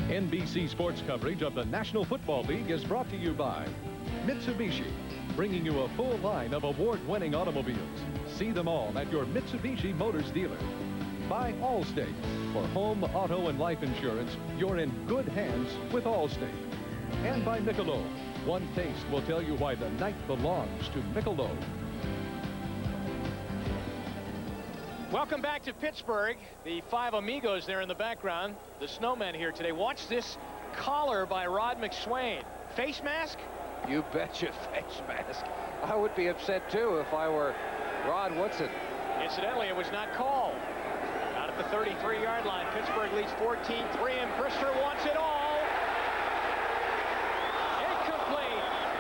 NBC Sports coverage of the National Football League is brought to you by Mitsubishi, bringing you a full line of award-winning automobiles. See them all at your Mitsubishi Motors dealer. By Allstate. For home, auto, and life insurance, you're in good hands with Allstate. And by Michelob. One taste will tell you why the night belongs to Michelob. Welcome back to Pittsburgh. The five amigos there in the background. The snowmen here today. Watch this collar by Rod McSwain. Face mask? You betcha, face mask. I would be upset, too, if I were Rod Woodson. Incidentally, it was not called. Out at the 33-yard line, Pittsburgh leads 14-3, and Brister wants it all.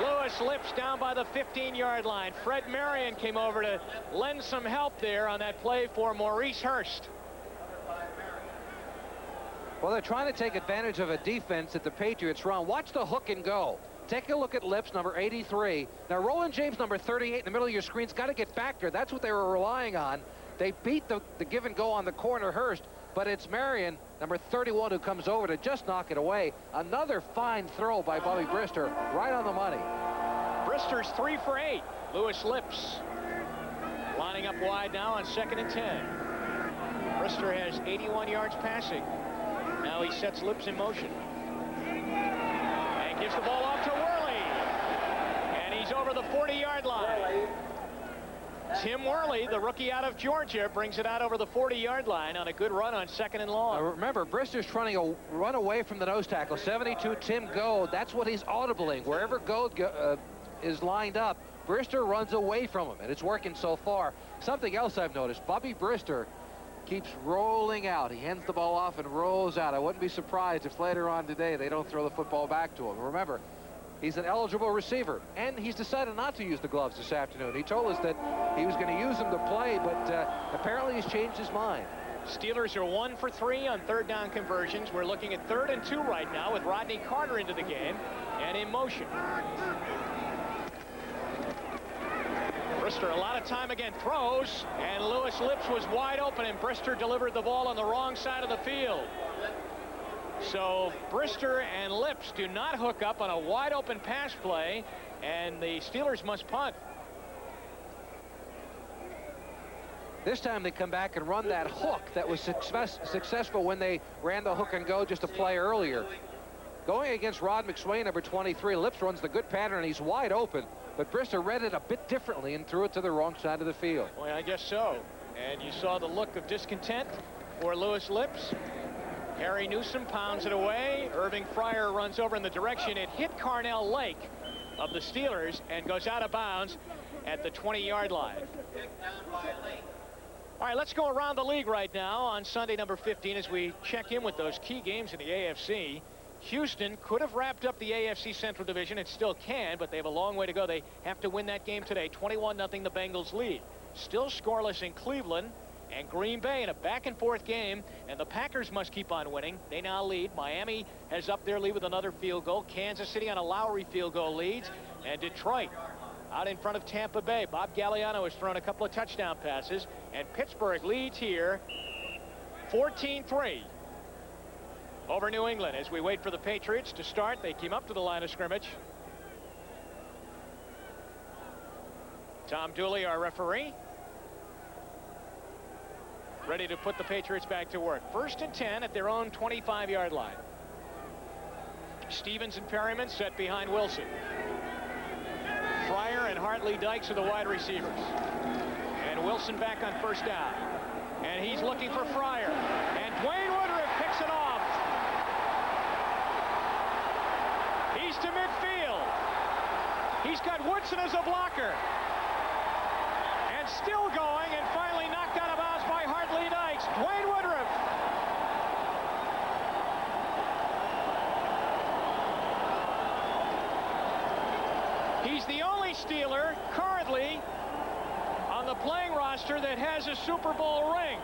Lewis Lips down by the 15-yard line. Fred Marion came over to lend some help there on that play for Maurice Hurst. Well, they're trying to take advantage of a defense that the Patriots run. Watch the hook and go. Take a look at Lips, number 83. Now, Roland James, number 38, in the middle of your screen's got to get back there. That's what they were relying on. They beat the give and go on the corner, Hurst, but it's Marion, number 31, who comes over to just knock it away. Another fine throw by Bobby Brister, right on the money. Brister's 3 for 8. Lewis Lips lining up wide now on 2nd and 10. Brister has 81 yards passing. Now he sets Lips in motion. And gives the ball off to Worley. And he's over the 40-yard line. Tim Worley, the rookie out of Georgia, brings it out over the 40-yard line on a good run on 2nd and long. Remember, Brister's trying to run away from the nose tackle. 72, Tim Goad. That's what he's audibling. Wherever Goad is lined up, Brister runs away from him, and it's working so far. Something else I've noticed, Bobby Brister keeps rolling out. He hands the ball off and rolls out. I wouldn't be surprised if later on today they don't throw the football back to him. Remember, he's an eligible receiver, and he's decided not to use the gloves this afternoon. He told us that he was going to use them to play, but apparently he's changed his mind. Steelers are 1 for 3 on 3rd down conversions. We're looking at 3rd and 2 right now with Rodney Carter into the game and in motion. Brister a lot of time again, throws, and Lewis Lips was wide open, and Brister delivered the ball on the wrong side of the field. So Brister and Lips do not hook up on a wide open pass play, and the Steelers must punt. This time they come back and run that hook that was successful when they ran the hook and go just a play earlier. Going against Rod McSwain, number 23, Lips runs the good pattern, and he's wide open. But Brister read it a bit differently and threw it to the wrong side of the field. Well, I guess so. And you saw the look of discontent for Lewis Lips. Harry Newsom pounds it away. Irving Fryer runs over in the direction. It hit Carnell Lake of the Steelers and goes out of bounds at the 20-yard line. All right, let's go around the league right now on Sunday number 15 as we check in with those key games in the AFC. Houston could have wrapped up the AFC Central Division. It still can, but they have a long way to go. They have to win that game today. 21-0 the Bengals lead. Still scoreless in Cleveland and Green Bay in a back-and-forth game, and the Packers must keep on winning. They now lead. Miami has up their lead with another field goal. Kansas City on a Lowry field goal leads, and Detroit out in front of Tampa Bay. Bob Galliano has thrown a couple of touchdown passes, and Pittsburgh leads here 14-3 over New England. As we wait for the Patriots to start, they came up to the line of scrimmage. Tom Dooley, our referee, ready to put the Patriots back to work. 1st and 10 at their own 25-yard line. Stevens and Perryman set behind Wilson. Fryer and Hartley Dykes are the wide receivers. And Wilson back on 1st down. And he's looking for Fryer. And Dwayne Woodruff picks it off. He's to midfield. He's got Woodson as a blocker. And still going, and finally knocked out of bounds by Hartley Dykes. Dwayne Woodruff. He's the only Steeler currently on the playing roster that has a Super Bowl ring.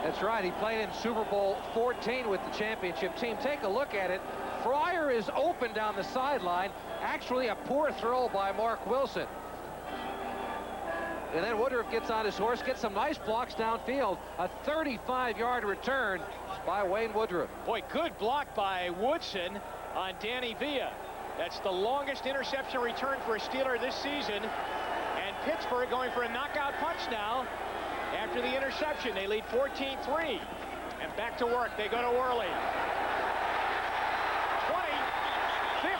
That's right. He played in Super Bowl 14 with the championship team. Take a look at it. Fryer is open down the sideline. Actually, a poor throw by Marc Wilson. And then Woodruff gets on his horse, gets some nice blocks downfield. A 35-yard return by Wayne Woodruff. Boy, good block by Woodson on Danny Villa. That's the longest interception return for a Steeler this season. And Pittsburgh going for a knockout punch now after the interception. They lead 14-3. And back to work. They go to Worley. 20, 15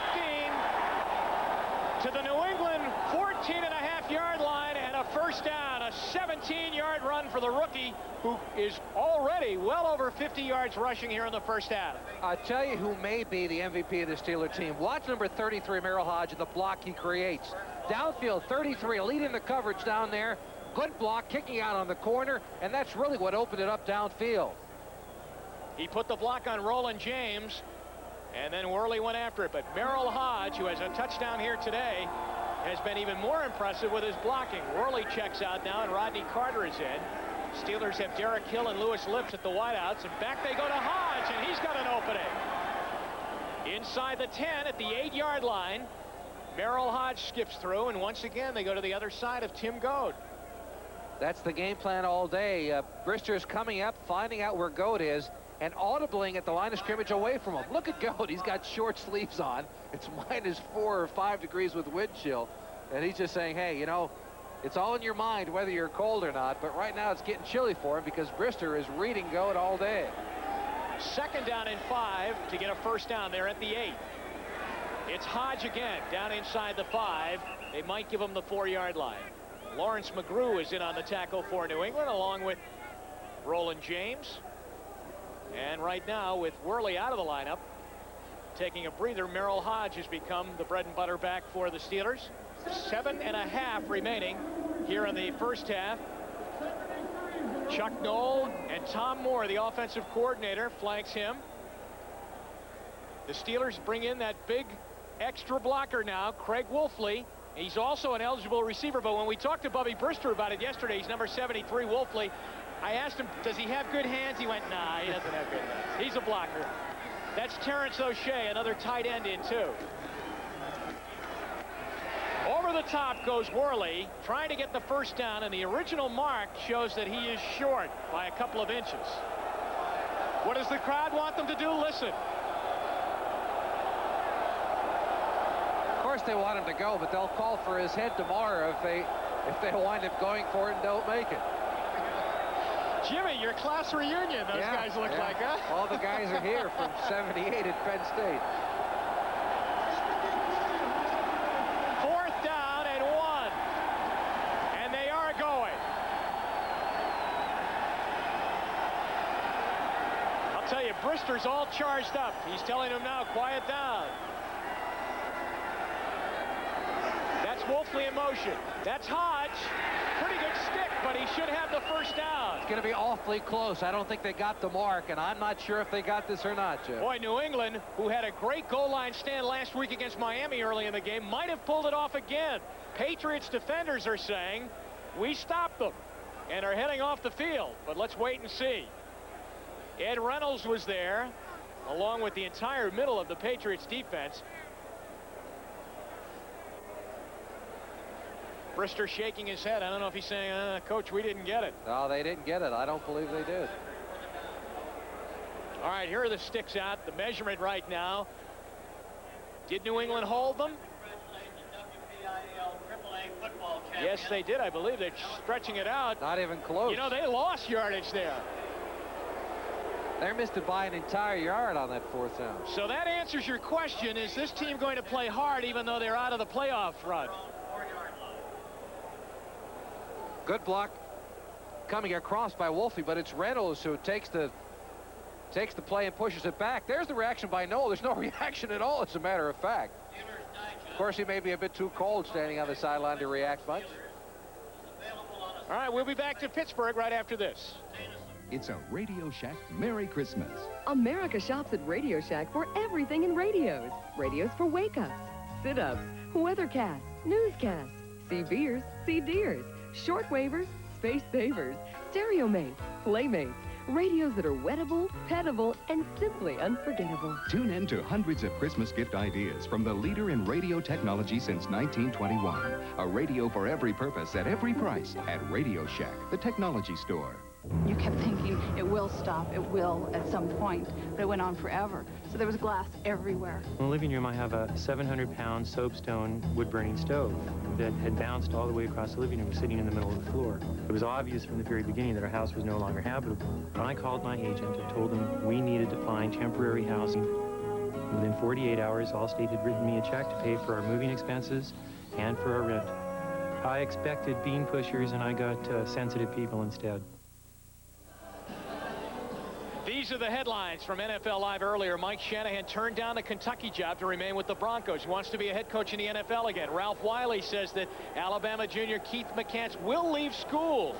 to the New England 14.5-yard line, and a first down. A 17-yard run for the rookie, who is already well over 50 yards rushing here in the first half. I'll tell you who may be the MVP of the Steeler team. Watch number 33, Merril Hoge, and the block he creates. Downfield, 33, leading the coverage down there. Good block, kicking out on the corner, and that's really what opened it up downfield. He put the block on Roland James, and then Worley went after it. But Merril Hoge, who has a touchdown here today, has been even more impressive with his blocking. Worley checks out now, and Rodney Carter is in. Steelers have Derek Hill and Lewis Lips at the wideouts, and back they go to Hoge, and he's got an opening. Inside the 10 at the 8-yard line, Merril Hoge skips through, and once again they go to the other side of Tim Goad. That's the game plan all day. Brister's coming up, finding out where Goad is, and audibling at the line of scrimmage away from him. Look at Goad. He's got short sleeves on. It's -4 or 5 degrees with wind chill. And he's just saying, hey, you know, it's all in your mind whether you're cold or not. But right now it's getting chilly for him because Brister is reading Goad all day. 2nd down and 5 to get a first down there at the 8. It's Hoge again down inside the 5. They might give him the 4-yard line. Lawrence McGrew is in on the tackle for New England, along with Roland James. And right now, with Worley out of the lineup, taking a breather, Merril Hoge has become the bread and butter back for the Steelers. 7.5 remaining here in the first half. Chuck Noll and Tom Moore, the offensive coordinator, flanks him. The Steelers bring in that big extra blocker now, Craig Wolfley. He's also an eligible receiver, but when we talked to Bubby Brister about it yesterday, he's number 73, Wolfley. I asked him, does he have good hands? He went, nah, he doesn't have good hands. He's a blocker. That's Terrence O'Shea, another tight end in, too. Over the top goes Worley, trying to get the first down, and the original mark shows that he is short by a couple of inches. What does the crowd want them to do? Listen. Of course they want him to go, but they'll call for his head tomorrow if they wind up going for it and don't make it. Jimmy, your class reunion, those guys look like, huh? All the guys are here from 78 at Penn State. 4th down and 1. And they are going. I'll tell you, Brister's all charged up. He's telling him now, quiet down. That's Wolfley in motion. That's Hoge. Pretty good stick, but he should have the first down. It's going to be awfully close. I don't think they got the mark, and I'm not sure if they got this or not, Jeff. Boy, New England, who had a great goal line stand last week against Miami early in the game, might have pulled it off again. Patriots defenders are saying, we stopped them, and are heading off the field. But let's wait and see. Ed Reynolds was there, along with the entire middle of the Patriots defense. Brister shaking his head. I don't know if he's saying, Coach, we didn't get it. No, they didn't get it. I don't believe they did. All right, here are the sticks out. The measurement right now. Did New England hold them? Yes, they did. I believe they're stretching it out. Not even close. You know, they lost yardage there. They missed it by an entire yard on that 4th down. So that answers your question. Is this team going to play hard even though they're out of the playoff run? Good block coming across by Wolfley, but it's Reynolds who takes the play and pushes it back. There's the reaction by Noll. There's no reaction at all, as a matter of fact. Of course, he may be a bit too cold standing on the sideline to react much. All right, we'll be back to Pittsburgh right after this. It's a Radio Shack Merry Christmas. America shops at Radio Shack for everything in radios. Radios for wake-ups, sit-ups, weathercasts, newscasts, see-beers, see-deers, shortwavers, space savers, stereo mates, playmates, radios that are wettable, petable, and simply unforgettable. Tune in to hundreds of Christmas gift ideas from the leader in radio technology since 1921. A radio for every purpose at every price at Radio Shack, the technology store. You kept thinking, it will stop, it will at some point, but it went on forever. So there was glass everywhere. In the living room, I have a 700-pound soapstone wood-burning stove that had bounced all the way across the living room, sitting in the middle of the floor. It was obvious from the very beginning that our house was no longer habitable. I called my agent and told him we needed to find temporary housing. Within 48 hours, Allstate had written me a check to pay for our moving expenses and for our rent. I expected bean pushers, and I got sensitive people instead. These are the headlines from NFL Live earlier. Mike Shanahan turned down the Kentucky job to remain with the Broncos. He wants to be a head coach in the NFL again. Ralph Wiley says that Alabama junior Keith McCants will leave school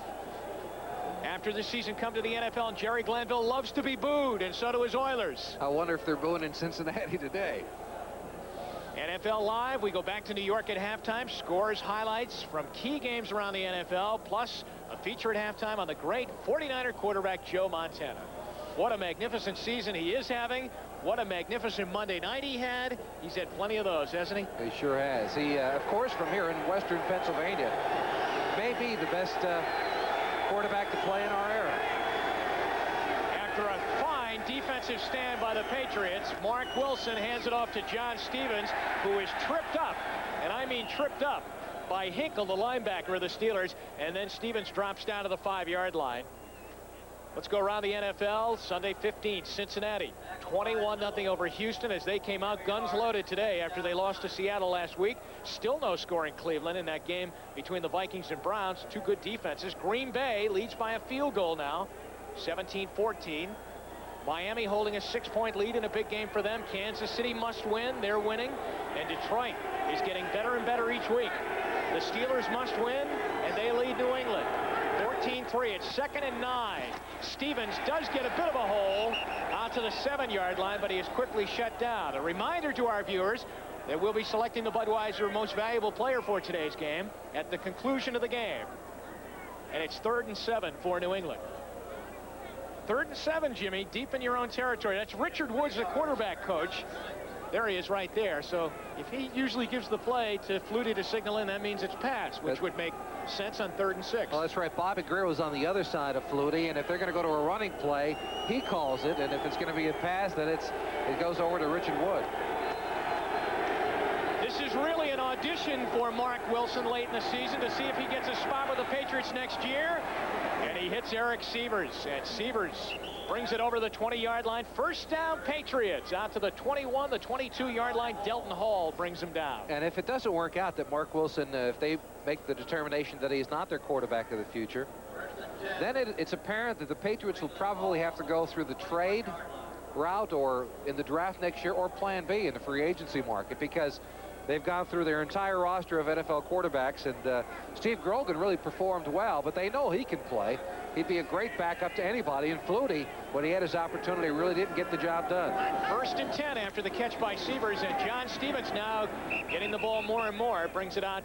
after the season come to the NFL, and Jerry Glanville loves to be booed, and so do his Oilers. I wonder if they're booing in Cincinnati today. NFL Live, we go back to New York at halftime. Scores, highlights from key games around the NFL, plus a feature at halftime on the great 49er quarterback Joe Montana. What a magnificent season he is having. What a magnificent Monday night he had. He's had plenty of those, hasn't he? He sure has. He, of course, from here in western Pennsylvania, may be the best quarterback to play in our era. After a fine defensive stand by the Patriots, Marc Wilson hands it off to John Stevens, who is tripped up, and I mean tripped up, by Hinkle, the linebacker of the Steelers, and then Stevens drops down to the 5-yard line. Let's go around the NFL. Sunday 15, Cincinnati 21-0 over Houston as they came out guns loaded today after they lost to Seattle last week. Still no score in Cleveland in that game between the Vikings and Browns. Two good defenses. Green Bay leads by a field goal now, 17-14. Miami holding a 6-point lead in a big game for them. Kansas City must win. They're winning. And Detroit is getting better and better each week. The Steelers must win, and they lead New England 14-3. It's 2nd and 9. Stevens does get a bit of a hole out to the 7-yard line, but he is quickly shut down. A reminder to our viewers that we'll be selecting the Budweiser most valuable player for today's game at the conclusion of the game. And it's 3rd and 7 for New England. 3rd and 7, Jimmy, deep in your own territory. That's Richard Woods, the quarterback coach. There he is right there. So if he usually gives the play to Flutie to signal in, that means it's pass, which would make sense on 3rd and 6. Well, that's right. Bobby Greer was on the other side of Flutie, and if they're going to go to a running play, he calls it, and if it's going to be a pass, then it goes over to Richard Wood. This is really an audition for Marc Wilson late in the season to see if he gets a spot with the Patriots next year. And he hits Eric Sievers, and Sievers brings it over the 20-yard line. First down, Patriots. Out to the 21, the 22-yard line. Delton Hall brings him down. And if it doesn't work out that Marc Wilson, if they make the determination that he's not their quarterback of the future, then it's apparent that the Patriots will probably have to go through the trade route or in the draft next year or plan B in the free agency market, because they've gone through their entire roster of NFL quarterbacks, and Steve Grogan really performed well, but they know he can play. He'd be a great backup to anybody, and Flutie, when he had his opportunity, really didn't get the job done. 1st and 10 after the catch by Sievers, and John Stevens now getting the ball more and more, brings it out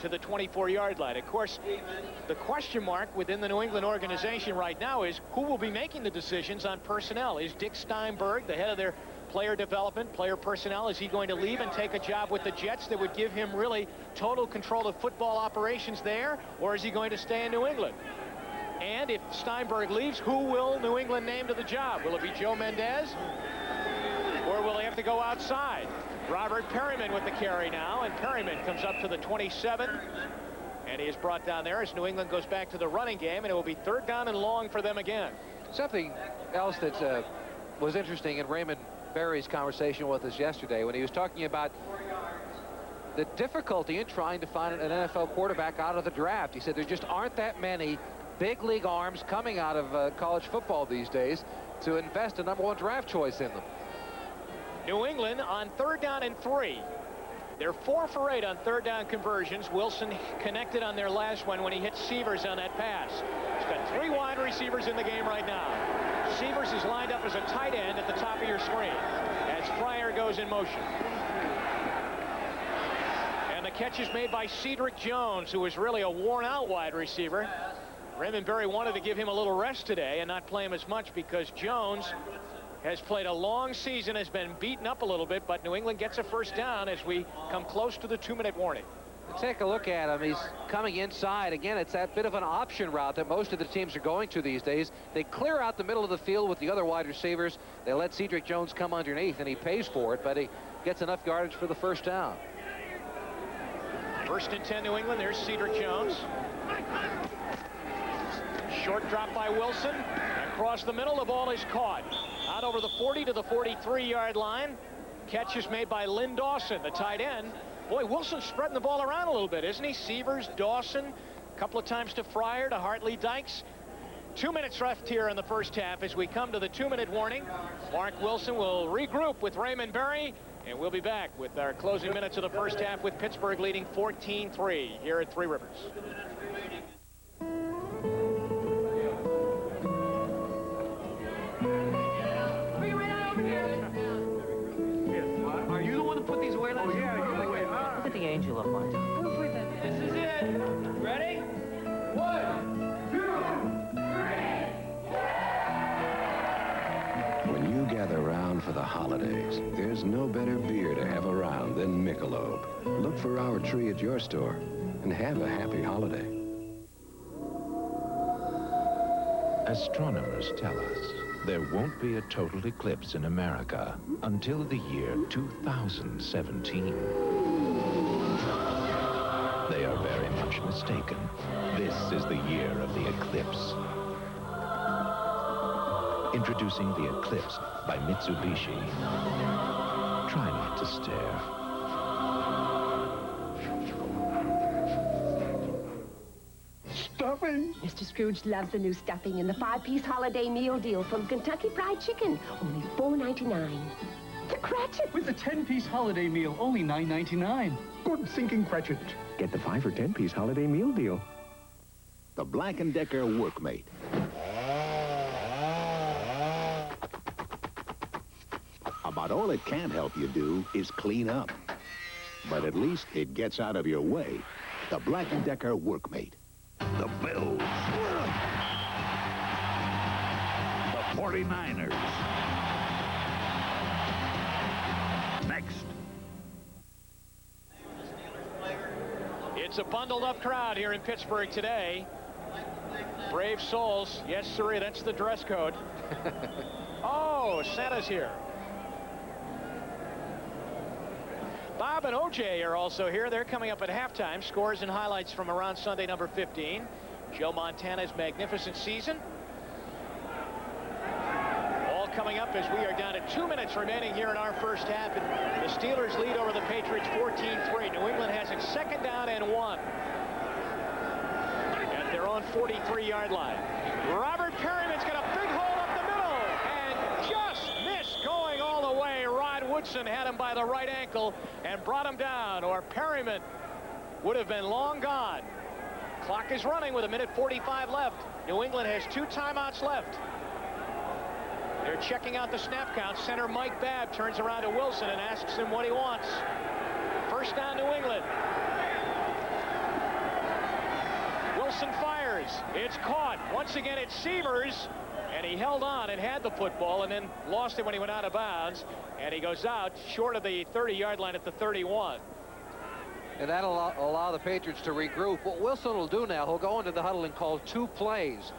to the 24-yard line. Of course, the question mark within the New England organization right now is who will be making the decisions on personnel. Is Dick Steinberg, the head of their player development, player personnel, is he going to leave and take a job with the Jets that would give him really total control of football operations there, or is he going to stay in New England? And if Steinberg leaves, who will New England name to the job? Will it be Joe Mendez, or will they have to go outside? Robert Perryman with the carry now, and Perryman comes up to the 27, and he is brought down there as New England goes back to the running game, and it will be 3rd down and long for them again. Something else that was interesting in Raymond Berry's conversation with us yesterday when he was talking about the difficulty in trying to find an NFL quarterback out of the draft. He said there just aren't that many big league arms coming out of college football these days to invest a #1 draft choice in them. New England on 3rd down and 3. They're 4 for 8 on 3rd down conversions. Wilson connected on their last one when he hit Sievers on that pass. He's got 3 wide receivers in the game right now. Sievers is lined up as a tight end at the top of your screen as Fryer goes in motion. And the catch is made by Cedric Jones, who is really a worn-out wide receiver. Raymond Berry wanted to give him a little rest today and not play him as much because Jones has played a long season, has been beaten up a little bit, but New England gets a 1st down as we come close to the 2-minute warning. Take a look at him. He's coming inside. Again, it's that bit of an option route that most of the teams are going to these days. They clear out the middle of the field with the other wide receivers. They let Cedric Jones come underneath, and he pays for it, but he gets enough yardage for the first down. 1st and 10 New England. There's Cedric Jones. Short drop by Wilson. Across the middle, the ball is caught. Out over the 40 to the 43-yard line. Catch is made by Lynn Dawson, the tight end. Boy, Wilson's spreading the ball around a little bit, isn't he? Severs, Dawson, a couple of times to Fryer, to Hartley Dykes. 2 minutes left here in the first half as we come to the 2-minute warning. Marc Wilson will regroup with Raymond Berry, and we'll be back with our closing minutes of the first half with Pittsburgh leading 14-3 here at Three Rivers. Are you the one that put these away? Oh, yeah. Look at the angel up on top. This is it. Ready? 1, 2, 3. When you gather round for the holidays, there's no better beer to have around than Michelob. Look for our tree at your store and have a happy holiday. Astronomers tell us there won't be a total eclipse in America until the year 2017. They are very much mistaken. This is the year of the eclipse. Introducing the Eclipse by Mitsubishi. Try not to stare. Stuffing? Mr. Scrooge loves the new stuffing in the 5-piece holiday meal deal from Kentucky Fried Chicken. Only $4.99. To Cratchit. With the 10-piece holiday meal, only $9.99. Good thinking, Cratchit. Get the 5 or 10-piece holiday meal deal. The Black & Decker Workmate. About all it can help you do is clean up. But at least it gets out of your way. The Black & Decker Workmate. The Bills. The 49ers. Next. It's a bundled up crowd here in Pittsburgh today. Brave souls. Yes, sir, that's the dress code. Oh, Santa's here. Bob and Hoge are also here. They're coming up at halftime. Scores and highlights from around Sunday number 15. Joe Montana's magnificent season. All coming up as we are down to 2 minutes remaining here in our first half. And the Steelers lead over the Patriots 14-3. New England has it 2nd down and 1. At their own 43-yard line. Robert Perryman's got a big hole up the middle and just missed going all the way. Rod Woodson had him by the right ankle and brought him down, or Perryman would have been long gone. Clock is running with 1:45 left. New England has 2 timeouts left. They're checking out the snap count. Center Mike Babb turns around to Wilson and asks him what he wants. First down, New England. Wilson fires. It's caught. Once again, it's Severs. And he held on and had the football and then lost it when he went out of bounds. And he goes out short of the 30-yard line at the 31. And that'll allow the Patriots to regroup. What Wilson will do now, he'll go into the huddle and call 2 plays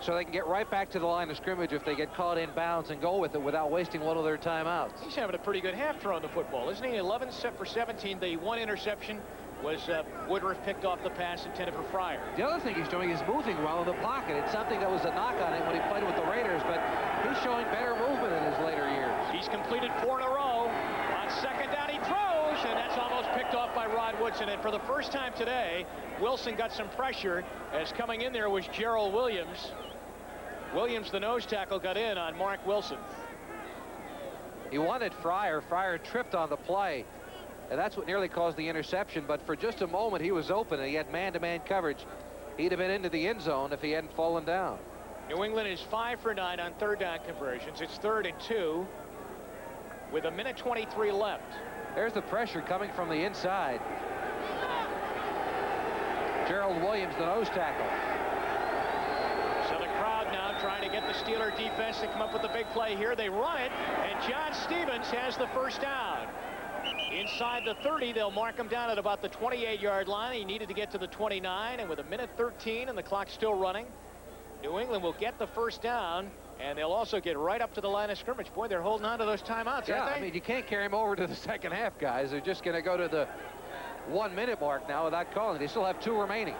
so they can get right back to the line of scrimmage if they get caught in bounds and go with it without wasting one of their timeouts. He's having a pretty good half throwing the football, isn't he? 11 for 17. The 1 interception was Woodruff picked off the pass intended for Fryer. The other thing he's doing is moving well in the pocket. It's something that was a knock on him when he played with the Raiders, but he's showing better movement in his later years. He's completed 4 in a row. On 2nd down, he throws, and that's almost picked off by Rod Woodson. And for the first time today, Wilson got some pressure as coming in there was Gerald Williams. Williams, the nose tackle, got in on Marc Wilson. He wanted Fryer. Fryer tripped on the play. And that's what nearly caused the interception. But for just a moment, he was open, and he had man-to-man coverage. He'd have been into the end zone if he hadn't fallen down. New England is 5 for 9 on 3rd down conversions. It's 3rd and 2 with 1:23 left. There's the pressure coming from the inside. Gerald Williams, the nose tackle. So the crowd now trying to get the Steeler defense to come up with a big play here. They run it, and John Stevens has the first down. Inside the 30, they'll mark him down at about the 28-yard line. He needed to get to the 29, and with 1:13 and the clock still running, New England will get the first down, and they'll also get right up to the line of scrimmage. Boy, they're holding on to those timeouts, yeah, aren't they? I mean, you can't carry them over to the second half, guys. They're just going to go to the 1-minute mark now without calling. They still have 2 remaining.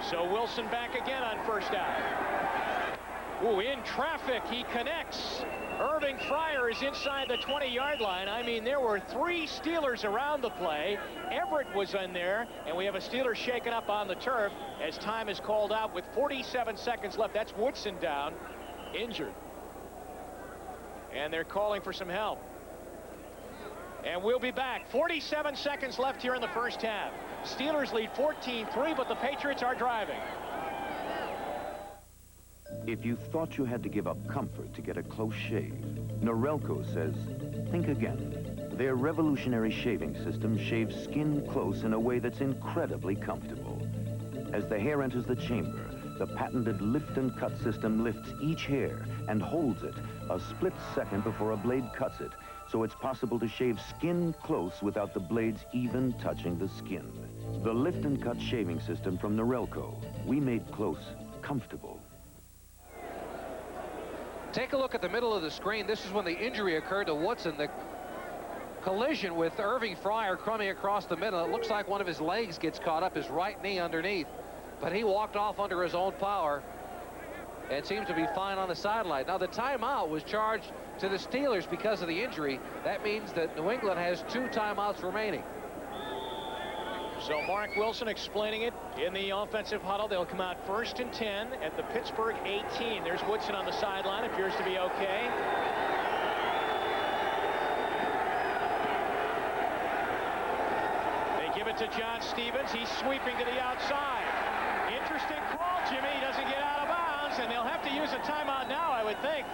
So Wilson back again on first down. Ooh, in traffic, he connects. Irving Fryer is inside the 20-yard line. I mean, there were 3 Steelers around the play. Everett was in there, and we have a Steeler shaken up on the turf as time is called out with 47 seconds left. That's Woodson down, injured. And they're calling for some help. And we'll be back. 47 seconds left here in the first half. Steelers lead 14-3, but the Patriots are driving. If you thought you had to give up comfort to get a close shave, Norelco says, think again. Their revolutionary shaving system shaves skin close in a way that's incredibly comfortable. As the hair enters the chamber, the patented lift and cut system lifts each hair and holds it a split second before a blade cuts it, so it's possible to shave skin close without the blades even touching the skin. The lift and cut shaving system from Norelco. We made close comfortable. Take a look at the middle of the screen. This is when the injury occurred to Woodson. The collision with Irving Fryer coming across the middle. It looks like one of his legs gets caught up, his right knee underneath. But he walked off under his own power and seems to be fine on the sideline. Now, the timeout was charged to the Steelers because of the injury. That means that New England has 2 timeouts remaining. So Marc Wilson explaining it in the offensive huddle. They'll come out 1st and 10 at the Pittsburgh 18. There's Woodson on the sideline. Appears to be okay. They give it to John Stevens. He's sweeping to the outside. Interesting call, Jimmy. He doesn't get out of bounds, and they'll have to use a timeout now, I would think.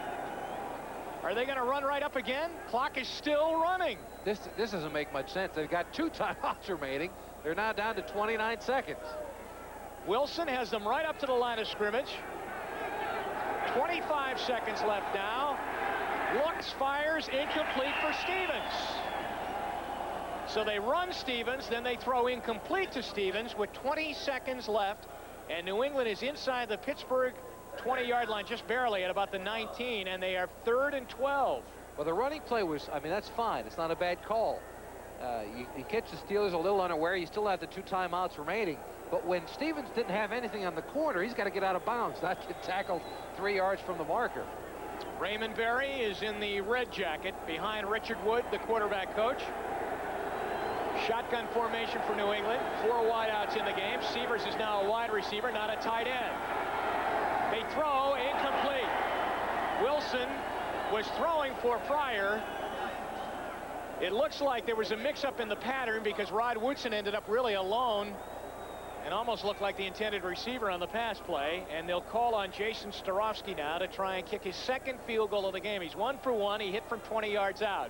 Are they going to run right up again? Clock is still running. This doesn't make much sense. They've got 2 timeouts remaining. They're now down to 29 seconds. Wilson has them right up to the line of scrimmage. 25 seconds left now. Looks, fires, incomplete for Stevens. So they run Stevens, then they throw incomplete to Stevens with 20 seconds left. And New England is inside the Pittsburgh 20-yard line, just barely at about the 19, and they are 3rd and 12. Well, the running play was, I mean, that's fine. It's not a bad call. You catch the Steelers a little unaware. You still have the 2 timeouts remaining. But when Stevens didn't have anything on the corner, he's got to get out of bounds, not get tackled 3 yards from the marker. Raymond Berry is in the red jacket behind Richard Wood, the quarterback coach. Shotgun formation for New England. 4 wideouts in the game. Severs is now a wide receiver, not a tight end. They throw, incomplete. Wilson was throwing for Fryer. It looks like there was a mix-up in the pattern because Rod Woodson ended up really alone and almost looked like the intended receiver on the pass play. And they'll call on Jason Staurovsky now to try and kick his 2nd field goal of the game. He's 1 for 1. He hit from 20 yards out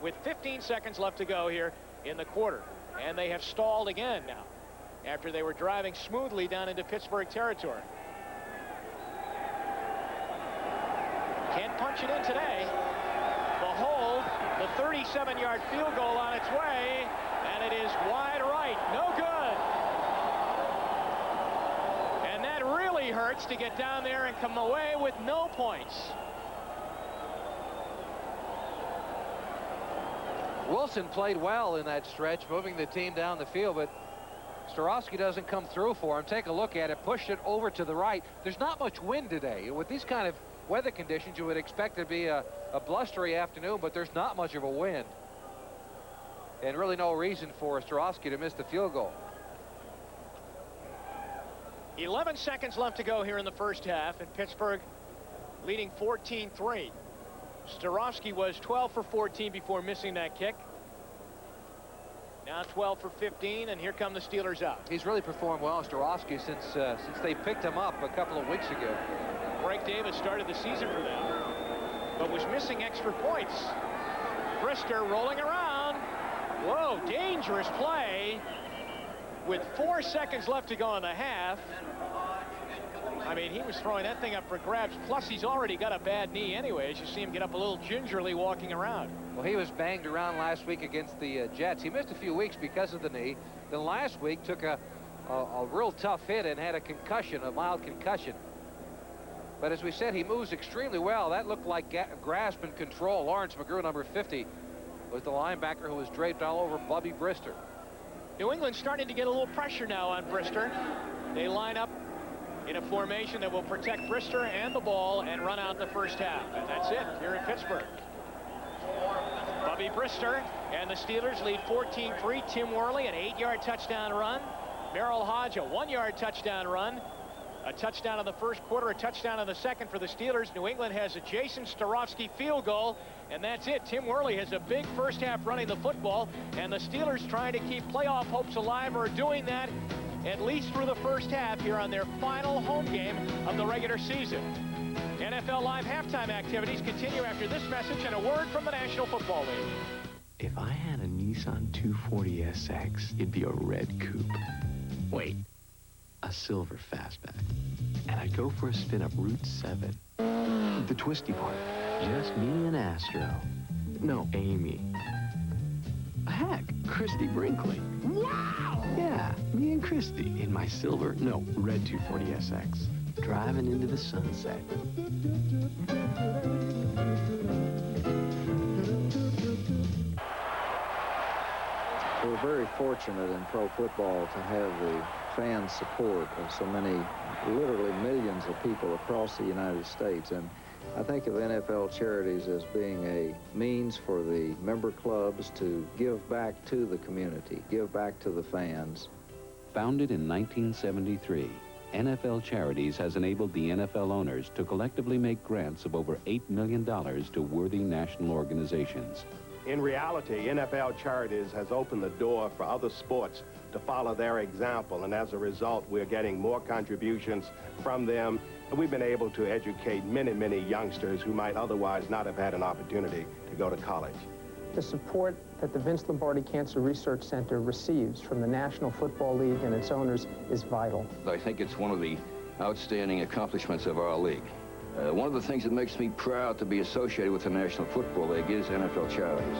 with 15 seconds left to go here in the quarter. And they have stalled again now after they were driving smoothly down into Pittsburgh territory. Can't punch it in today. The hold, the 37-yard field goal on its way, and it is wide right. No good. And that really hurts to get down there and come away with no points. Wilson played well in that stretch, moving the team down the field, but Staurovsky doesn't come through for him. Take a look at it. Pushed it over to the right. There's not much wind today. With these kind of weather conditions, you would expect it to be a blustery afternoon, but there's not much of a wind. And really no reason for Staurovsky to miss the field goal. 11 seconds left to go here in the first half, and Pittsburgh leading 14-3. Staurovsky was 12 for 14 before missing that kick. Now 12 for 15, and here come the Steelers out. He's really performed well, Staurovsky, since they picked him up a couple of weeks ago. Greg Davis started the season for them, but was missing extra points. Brister rolling around. Whoa, dangerous play with 4 seconds left to go in the half. I mean, he was throwing that thing up for grabs. Plus, he's already got a bad knee anyway, as you see him get up a little gingerly walking around. Well, he was banged around last week against the Jets. He missed a few weeks because of the knee. Then last week took a real tough hit and had a concussion, a mild concussion. But as we said, he moves extremely well. That looked like grasp and control. Lawrence McGrew, number 50, was the linebacker who was draped all over Bubby Brister. New England's starting to get a little pressure now on Brister. They line up in a formation that will protect Brister and the ball and run out the first half. And that's it here in Pittsburgh. Bubby Brister and the Steelers lead 14-3. Tim Worley, an 8-yard touchdown run. Merril Hoge, a 1-yard touchdown run. A touchdown in the first quarter, a touchdown in the second for the Steelers. New England has a Jason Staurovsky field goal, and that's it. Tim Worley has a big first half running the football, and the Steelers trying to keep playoff hopes alive are doing that at least through the first half here on their final home game of the regular season. NFL Live halftime activities continue after this message and a word from the National Football League. If I had a Nissan 240SX, it'd be a red coupe. Wait. A silver fastback. And I'd go for a spin up Route 7. The twisty part. Just me and Astro. No, Amy. Heck, Christy Brinkley. Wow! Yeah, me and Christy in my silver, no, red 240SX. Driving into the sunset. We're very fortunate in pro football to have the fan support of so many, literally millions of people across the United States. And I think of NFL Charities as being a means for the member clubs to give back to the community, give back to the fans. Founded in 1973, NFL Charities has enabled the NFL owners to collectively make grants of over $8 million to worthy national organizations. In reality, NFL Charities has opened the door for other sports to follow their example, and as a result, we're getting more contributions from them, and we've been able to educate many, many youngsters who might otherwise not have had an opportunity to go to college. The support that the Vince Lombardi Cancer Research Center receives from the National Football League and its owners is vital. I think it's one of the outstanding accomplishments of our league. One of the things that makes me proud to be associated with the National Football League is NFL Charities.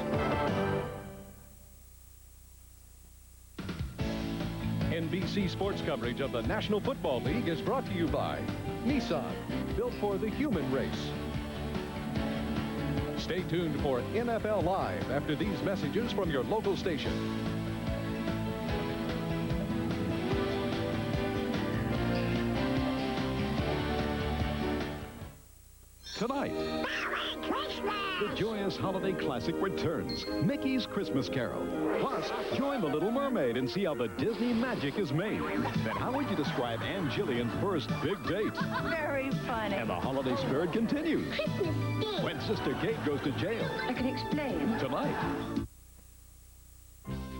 NBC sports coverage of the National Football League is brought to you by Nissan, built for the human race. Stay tuned for NFL Live after these messages from your local station. Tonight, the joyous holiday classic returns, Mickey's Christmas Carol. Plus, join the Little Mermaid and see how the Disney magic is made. Then how would you describe Anne Gillian's first big date? Very funny. And the holiday spirit continues when Sister Kate goes to jail. I can explain. Tonight.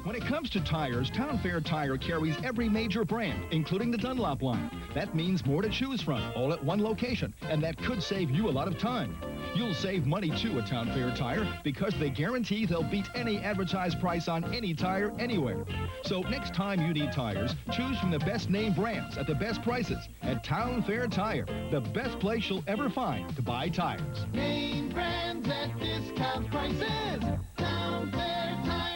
When it comes to tires, Town Fair Tire carries every major brand, including the Dunlop line. That means more to choose from, all at one location, and that could save you a lot of time. You'll save money, too, at Town Fair Tire, because they guarantee they'll beat any advertised price on any tire anywhere. So next time you need tires, choose from the best name brands at the best prices at Town Fair Tire, the best place you'll ever find to buy tires. Name brands at discount prices. Town Fair Tire.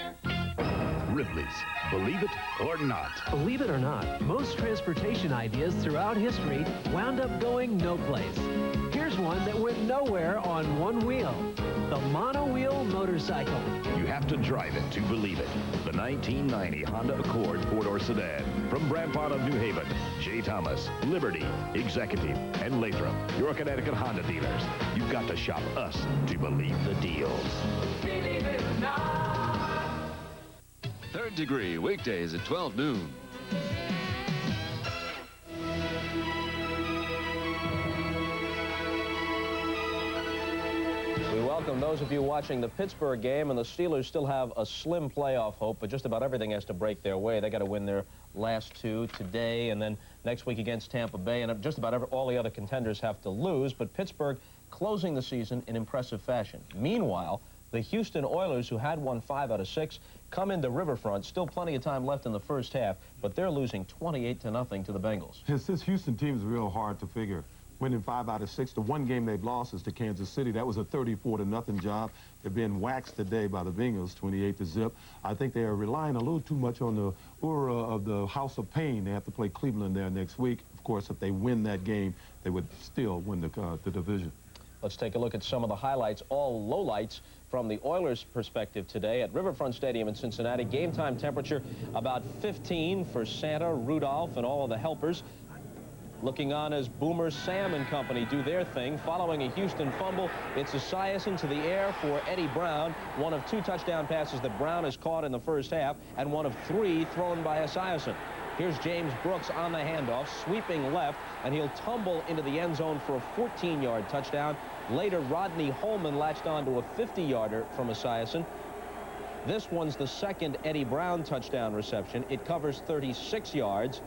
Ripley's. Believe it or not. Believe it or not, most transportation ideas throughout history wound up going no place. Here's one that went nowhere on one wheel. The monowheel motorcycle. You have to drive it to believe it. The 1990 Honda Accord four-door sedan. From Brampton of New Haven, J. Thomas, Liberty, Executive, and Lathrop, your Connecticut Honda dealers. You've got to shop us to believe the deals. Believe it or not. Third Degree, weekdays at 12 noon. We welcome those of you watching the Pittsburgh game, and the Steelers still have a slim playoff hope, but just about everything has to break their way. They got to win their last two today, and then next week against Tampa Bay, and just about all the other contenders have to lose, but Pittsburgh closing the season in impressive fashion. Meanwhile, The Houston Oilers, who had won 5 out of 6, come into Riverfront. Still plenty of time left in the first half, but they're losing 28-0 to the Bengals. This Houston team is real hard to figure. Winning 5 out of 6. The one game they've lost is to Kansas City. That was a 34-0 job. They're being waxed today by the Bengals, 28-0. I think they are relying a little too much on the aura of the House of Pain. They have to play Cleveland there next week. Of course, if they win that game, they would still win the division. Let's take a look at some of the highlights, all lowlights from the Oilers' perspective today at Riverfront Stadium in Cincinnati. Game time temperature about 15 for Santa, Rudolph, and all of the helpers. Looking on as Boomer, Sam and company do their thing. Following a Houston fumble, it's Esiason to the air for Eddie Brown. One of 2 touchdown passes that Brown has caught in the first half, and one of 3 thrown by Esiason. Here's James Brooks on the handoff, sweeping left, and he'll tumble into the end zone for a 14-yard touchdown. Later, Rodney Holman latched onto a 50-yarder from Esiason. This one's the second Eddie Brown touchdown reception. It covers 36 yards.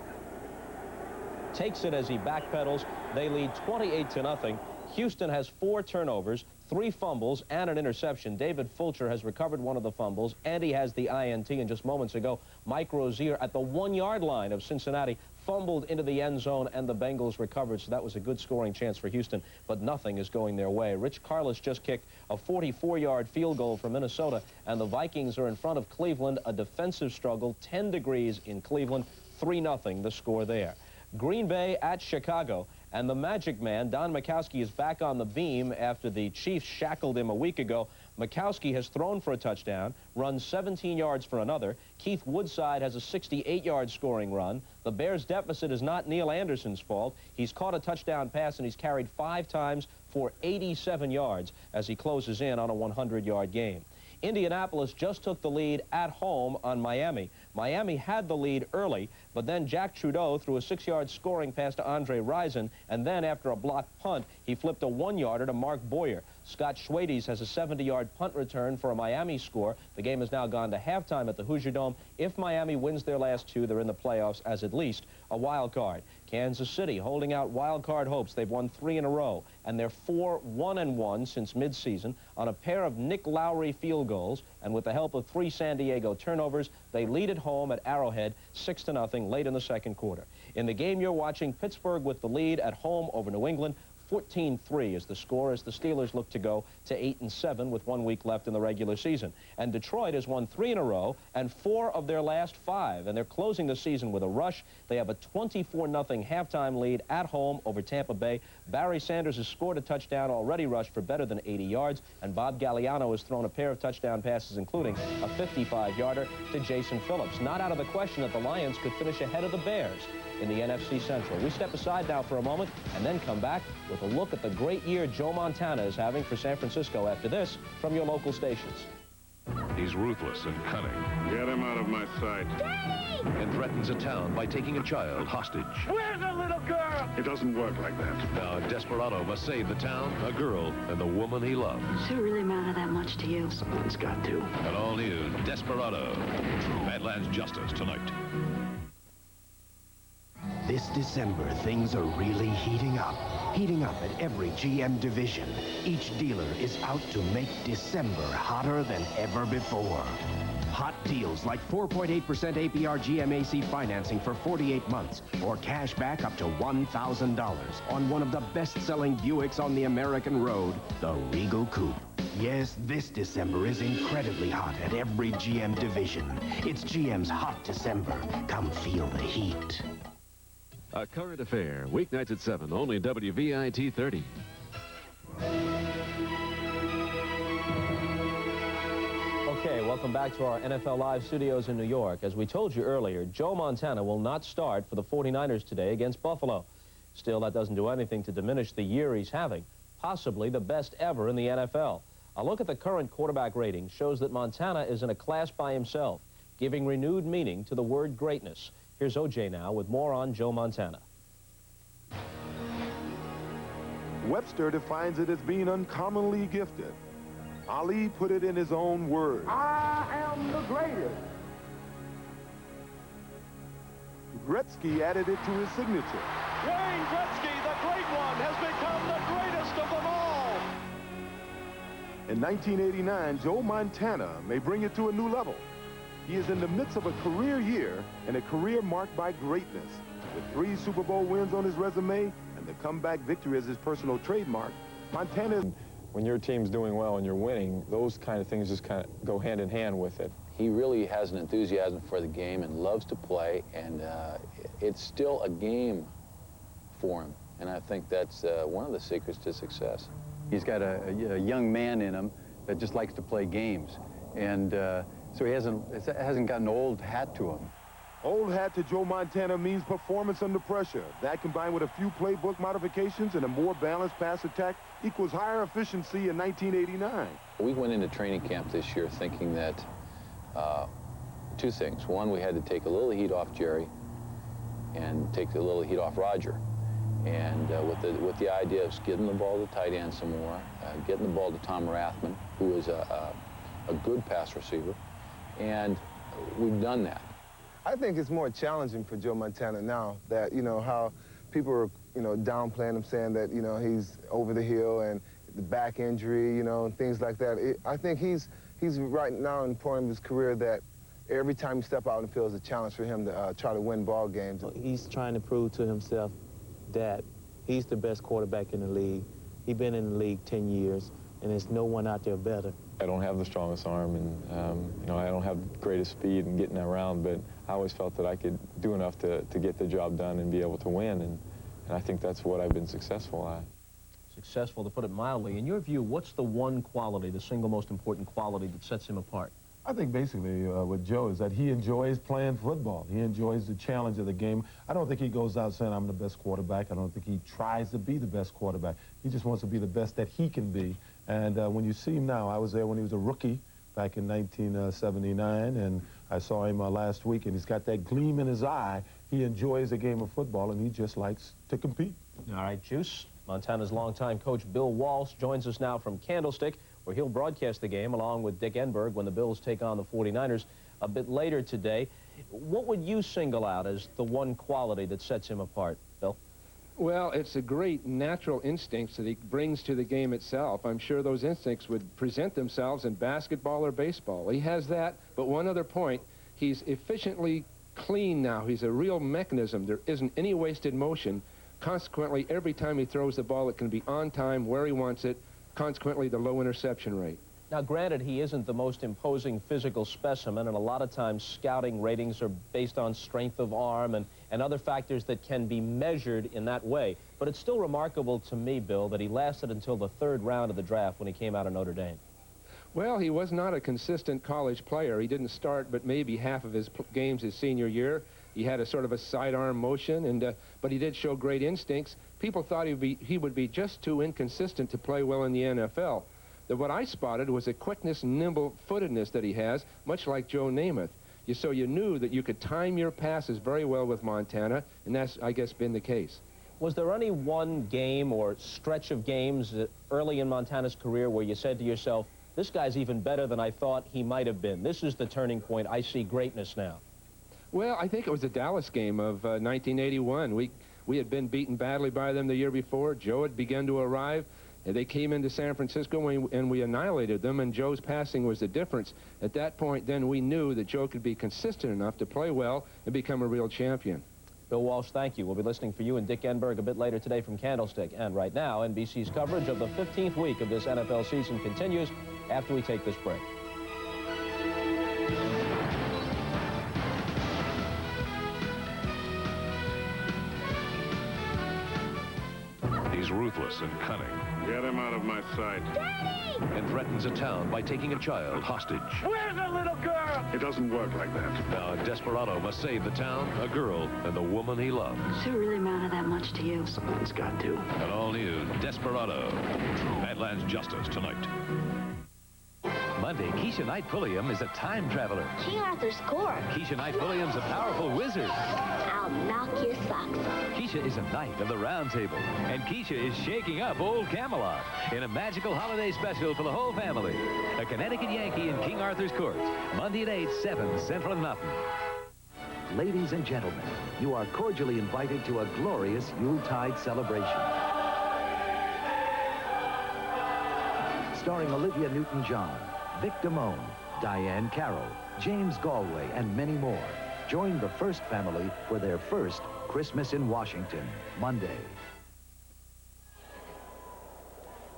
Takes it as he backpedals. They lead 28-0. Houston has 4 turnovers, 3 fumbles, and an interception. David Fulcher has recovered one of the fumbles, and he has the INT. And just moments ago, Mike Rozier at the 1-yard line of Cincinnati fumbled into the end zone, and the Bengals recovered. So that was a good scoring chance for Houston, but nothing is going their way. Rich Carlos just kicked a 44-yard field goal for Minnesota, and the Vikings are in front of Cleveland. A defensive struggle, 10 degrees in Cleveland, 3-0 the score there. Green Bay at Chicago, and the Magic Man, Don Majkowski, is back on the beam after the Chiefs shackled him a week ago. Majkowski has thrown for a touchdown, run 17 yards for another. Keith Woodside has a 68-yard scoring run. The Bears' deficit is not Neil Anderson's fault. He's caught a touchdown pass, and he's carried 5 times for 87 yards as he closes in on a 100-yard game. Indianapolis just took the lead at home on Miami. Miami had the lead early, but then Jack Trudeau threw a 6-yard scoring pass to Andre Rison, and then after a blocked punt, he flipped a 1-yarder to Mark Boyer. Scott Schwades has a 70-yard punt return for a Miami score. The game has now gone to halftime at the Hoosier Dome. If Miami wins their last 2, they're in the playoffs as at least a wild card. Kansas City holding out wild card hopes. They've won 3 in a row, and they're 4-1-1 since midseason on a pair of Nick Lowry field goals, and with the help of 3 San Diego turnovers, they lead at home at Arrowhead 6-0 late in the second quarter. In the game you're watching, Pittsburgh with the lead at home over New England. 14-3 is the score as the Steelers look to go to 8-7 with 1 week left in the regular season. And Detroit has won 3 in a row and 4 of their last 5, and they're closing the season with a rush. They have a 24-0 halftime lead at home over Tampa Bay. Barry Sanders has scored a touchdown, already rushed for better than 80 yards, and Bob Galliano has thrown a pair of touchdown passes, including a 55-yarder to Jason Phillips. Not out of the question that the Lions could finish ahead of the Bears in the NFC Central. We step aside now for a moment and then come back with a look at the great year Joe Montana is having for San Francisco after this from your local stations. He's ruthless and cunning. Get him out of my sight. Daddy! And threatens a town by taking a child hostage. Where's the little girl? It doesn't work like that. Now a desperado must save the town, a girl, and the woman he loves. Does it really matter that much to you? Something's got to. An all-new Desperado. Badlands Justice tonight. This December, things are really heating up. Heating up at every GM division. Each dealer is out to make December hotter than ever before. Hot deals like 4.8% APR GMAC financing for 48 months, or cash back up to $1,000 on one of the best-selling Buicks on the American road, the Regal Coupe. Yes, this December is incredibly hot at every GM division. It's GM's Hot December. Come feel the heat. A Current Affair, weeknights at 7, only WVIT 30. Okay, welcome back to our NFL Live studios in New York. As we told you earlier, Joe Montana will not start for the 49ers today against Buffalo. Still, that doesn't do anything to diminish the year he's having, possibly the best ever in the NFL. A look at the current quarterback rating shows that Montana is in a class by himself, giving renewed meaning to the word greatness. Here's OJ now with more on Joe Montana. Webster defines it as being uncommonly gifted. Ali put it in his own words. I am the greatest. Gretzky added it to his signature. Wayne Gretzky, the great one, has become the greatest of them all. In 1989, Joe Montana may bring it to a new level. He is in the midst of a career year and a career marked by greatness. With 3 Super Bowl wins on his resume and the comeback victory as his personal trademark, Montana... When your team's doing well and you're winning, those kind of things just kind of go hand in hand with it. He really has an enthusiasm for the game and loves to play, and it's still a game for him. And I think that's one of the secrets to success. He's got a young man in him that just likes to play games. And so it hasn't got an old hat to him. Old hat to Joe Montana means performance under pressure. That combined with a few playbook modifications and a more balanced pass attack equals higher efficiency in 1989. We went into training camp this year thinking that 2 things. One, we had to take a little heat off Jerry and take a little heat off Roger. And with the idea of getting the ball to tight end some more, getting the ball to Tom Rathman, who is a good pass receiver, and we've done that. I think it's more challenging for Joe Montana now that, how people are, downplaying him, saying that, he's over the hill and the back injury, and things like that. I think he's right now in the point of his career that every time he step out in the field is a challenge for him to try to win ball games. He's trying to prove to himself that he's the best quarterback in the league. He's been in the league 10 years, and there's no one out there better. I don't have the strongest arm, and I don't have the greatest speed and getting around, but I always felt that I could do enough to get the job done and be able to win, and I think that's what I've been successful at. Successful, to put it mildly. In your view, what's the one quality, the single most important quality that sets him apart? I think basically with Joe is that he enjoys playing football. He enjoys the challenge of the game. I don't think he goes out saying, I'm the best quarterback. I don't think he tries to be the best quarterback. He just wants to be the best that he can be. And when you see him now, I was there when he was a rookie back in 1979, and I saw him last week, and he's got that gleam in his eye. He enjoys the game of football, and he just likes to compete. All right, Juice. Montana's longtime coach Bill Walsh joins us now from Candlestick, where he'll broadcast the game along with Dick Enberg when the Bills take on the 49ers a bit later today. What would you single out as the one quality that sets him apart, Bill? Well, it's a great natural instincts that he brings to the game itself. I'm sure those instincts would present themselves in basketball or baseball. He has that, but one other point, he's efficiently clean now. He's a real mechanism. There isn't any wasted motion. Consequently, every time he throws the ball, it can be on time, where he wants it. Consequently, the low interception rate. Now, granted, he isn't the most imposing physical specimen, and a lot of times scouting ratings are based on strength of arm and other factors that can be measured in that way. But it's still remarkable to me, Bill, that he lasted until the 3rd round of the draft when he came out of Notre Dame. Well, he was not a consistent college player. He didn't start but maybe half of his games his senior year. He had a sort of a sidearm motion, but he did show great instincts. People thought he would be just too inconsistent to play well in the NFL. What I spotted was a quickness and nimble-footedness that he has, much like Joe Namath. So you knew that you could time your passes very well with Montana, and that's, I guess, been the case. Was there any one game or stretch of games early in Montana's career where you said to yourself, this guy's even better than I thought he might have been? This is the turning point. I see greatness now. Well, I think it was the Dallas game of 1981. We had been beaten badly by them the year before. Joe had begun to arrive. And they came into San Francisco and we annihilated them, and Joe's passing was the difference. At that point, then, we knew that Joe could be consistent enough to play well and become a real champion. Bill Walsh, thank you. We'll be listening for you and Dick Enberg a bit later today from Candlestick. And right now, NBC's coverage of the 15th week of this NFL season continues after we take this break. He's ruthless and cunning. Get him out of my sight. Daddy! And threatens a town by taking a child hostage. Where's the little girl? It doesn't work like that. Now a desperado must save the town, a girl, and the woman he loves. Does it really matter that much to you? Something's got to. An all-new Desperado. Badlands Justice tonight. Monday, Keisha Knight Pulliam is a time traveler. King Arthur's court. Keisha Knight Pulliam's a powerful wizard. I'll knock your socks off. Keisha is a knight of the round table. And Keisha is shaking up old Camelot in a magical holiday special for the whole family. A Connecticut Yankee in King Arthur's court. Monday at 8, 7 Central Mountain. Ladies and gentlemen, you are cordially invited to a glorious Yuletide celebration. starring Olivia Newton-John, Vic Damone, Diane Carroll, James Galway, and many more. Join the First family for their first Christmas in Washington, Monday.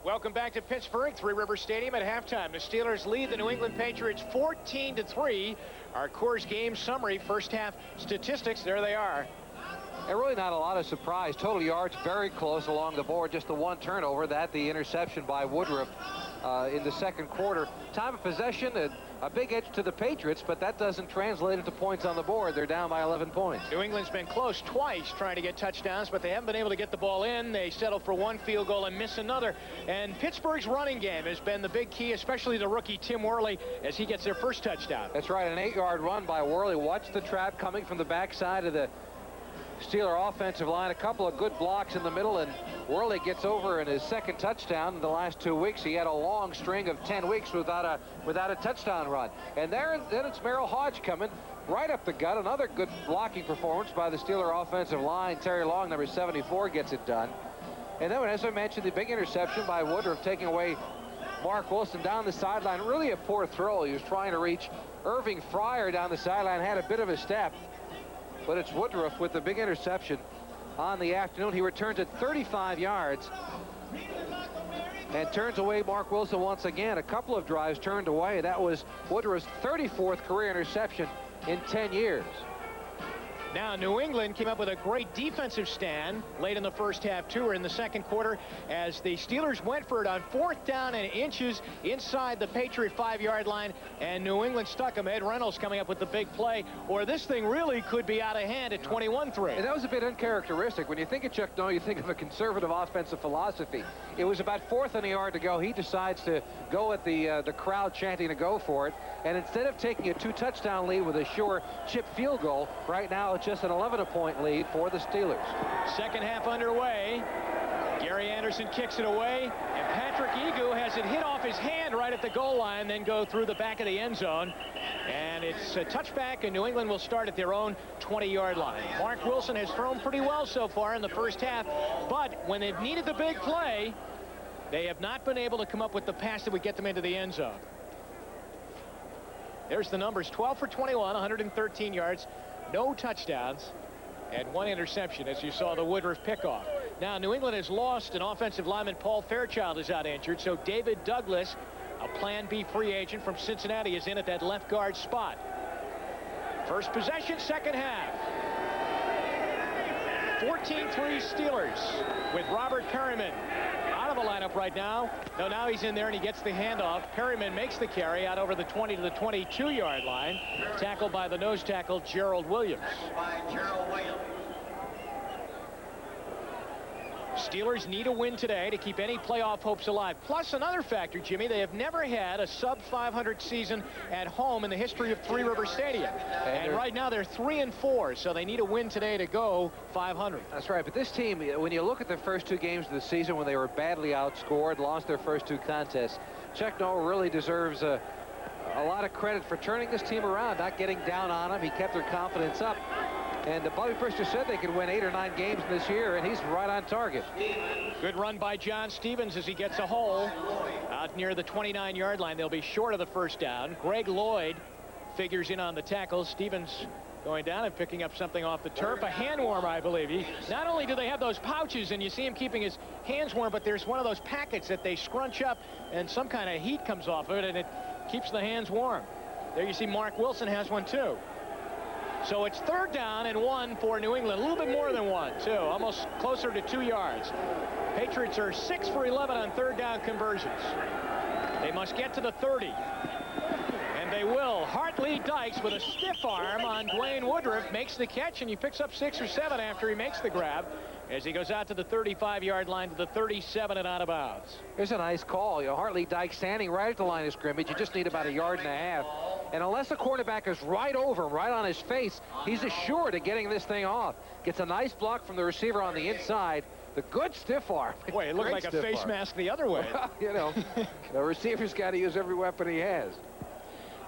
Welcome back to Pittsburgh, Three River Stadium at halftime. The Steelers lead the New England Patriots 14-3. Our Coors game summary, first half statistics, there they are. And really not a lot of surprise. Total yards very close along the board. Just the one turnover, that the interception by Woodruff in the second quarter. Time of possession, a big edge to the Patriots, but that doesn't translate into points on the board. They're down by 11 points. New England's been close twice trying to get touchdowns, but they haven't been able to get the ball in. They settle for one field goal and miss another. And Pittsburgh's running game has been the big key, especially the rookie Tim Worley, as he gets their first touchdown. That's right, an 8-yard run by Worley. Watch the trap coming from the backside of the Steeler offensive line. A couple of good blocks in the middle, and Worley gets over in his second touchdown in the last 2 weeks. He had a long string of 10 weeks without a touchdown run. And then it's Merril Hoge coming right up the gut. Another good blocking performance by the Steeler offensive line. Terry Long, number 74, gets it done. And then, as I mentioned, the big interception by Woodruff, taking away Marc Wilson down the sideline. Really a poor throw. He was trying to reach Irving Fryer down the sideline, had a bit of a step. But it's Woodruff with the big interception on the afternoon. He returns at 35 yards and turns away Marc Wilson once again. A couple of drives turned away. That was Woodruff's 34th career interception in 10 years. Now, New England came up with a great defensive stand late in the first half, too, or in the second quarter, as the Steelers went for it on 4th down and inches inside the Patriot 5-yard line, and New England stuck him. Ed Reynolds coming up with the big play, or this thing really could be out of hand at 21-3. And that was a bit uncharacteristic. When you think of Chuck Noll, you think of a conservative offensive philosophy. It was about 4th and a yard to go. He decides to go at the crowd chanting to go for it, and instead of taking a 2-touchdown lead with a sure chip field goal, right now it's just an 11-point lead for the Steelers. Second half underway. Gary Anderson kicks it away, and Patrick Egu has it hit off his hand right at the goal line, then go through the back of the end zone. And it's a touchback, and New England will start at their own 20-yard line. Marc Wilson has thrown pretty well so far in the first half, but when they've needed the big play, they have not been able to come up with the pass that would get them into the end zone. There's the numbers: 12 for 21, 113 yards, no touchdowns, and 1 interception, as you saw the Woodruff pickoff. Now, New England has lost an offensive lineman. Paul Fairchild is out injured, so David Douglas, a Plan B free agent from Cincinnati, is in at that left guard spot. First possession, second half. 14-3 Steelers with Robert Perryman out of the lineup right now. No, now he's in there and he gets the handoff. Perryman makes the carry out over the 20 to the 22-yard line. Tackled by the nose tackle, Gerald Williams. Steelers need a win today to keep any playoff hopes alive. Plus another factor, Jimmy, they have never had a sub-500 season at home in the history of Three River Stadium. And right now they're 3-4, so they need a win today to go 500. That's right, but this team, when you look at the first 2 games of the season when they were badly outscored, lost their first 2 contests, Chuck Noll really deserves a lot of credit for turning this team around, not getting down on them. He kept their confidence up. And Bobby Prister said they could win 8 or 9 games this year, and he's right on target. Good run by John Stevens as he gets a hole out near the 29-yard line. They'll be short of the first down. Greg Lloyd figures in on the tackle. Stevens going down and picking up something off the turf. A hand warmer, I believe. Not only do they have those pouches, and you see him keeping his hands warm, but there's one of those packets that they scrunch up, and some kind of heat comes off of it, and it keeps the hands warm. There you see Marc Wilson has one, too. So it's 3rd down and 1 for New England. A little bit more than 1, too. Almost closer to 2 yards. Patriots are 6 for 11 on 3rd down conversions. They must get to the 30. And they will. Hartley Dykes with a stiff arm on Dwayne Woodruff makes the catch, and he picks up 6 or 7 after he makes the grab as he goes out to the 35-yard line to the 37 and out of bounds. Here's a nice call. You know, Hartley Dykes standing right at the line of scrimmage. You just need about 1.5 yards. And unless the quarterback is right over him, right on his face, he's assured of getting this thing off. Gets a nice block from the receiver on the inside. The good stiff arm. Boy, it looked like a face mask the other way. Well, you know, the receiver's got to use every weapon he has.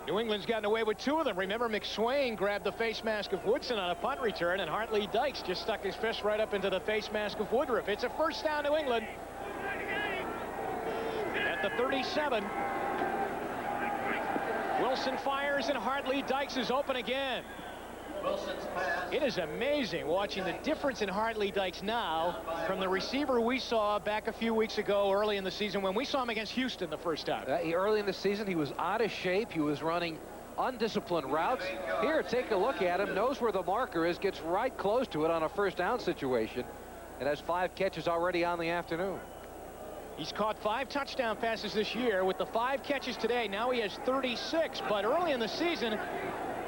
New England's gotten away with 2 of them. Remember, McSwain grabbed the face mask of Woodson on a punt return, and Hartley Dykes just stuck his fist right up into the face mask of Woodruff. It's a first down, New England. At the 37. Wilson fires, and Hartley Dykes is open again. It is amazing watching the difference in Hartley Dykes now from the receiver we saw back a few weeks ago early in the season when we saw him against Houston the first time. Early in the season, he was out of shape. He was running undisciplined routes. Here, take a look at him, knows where the marker is, gets right close to it on a first down situation, and has 5 catches already on the afternoon. He's caught 5 touchdown passes this year. With the 5 catches today, now he has 36. But early in the season,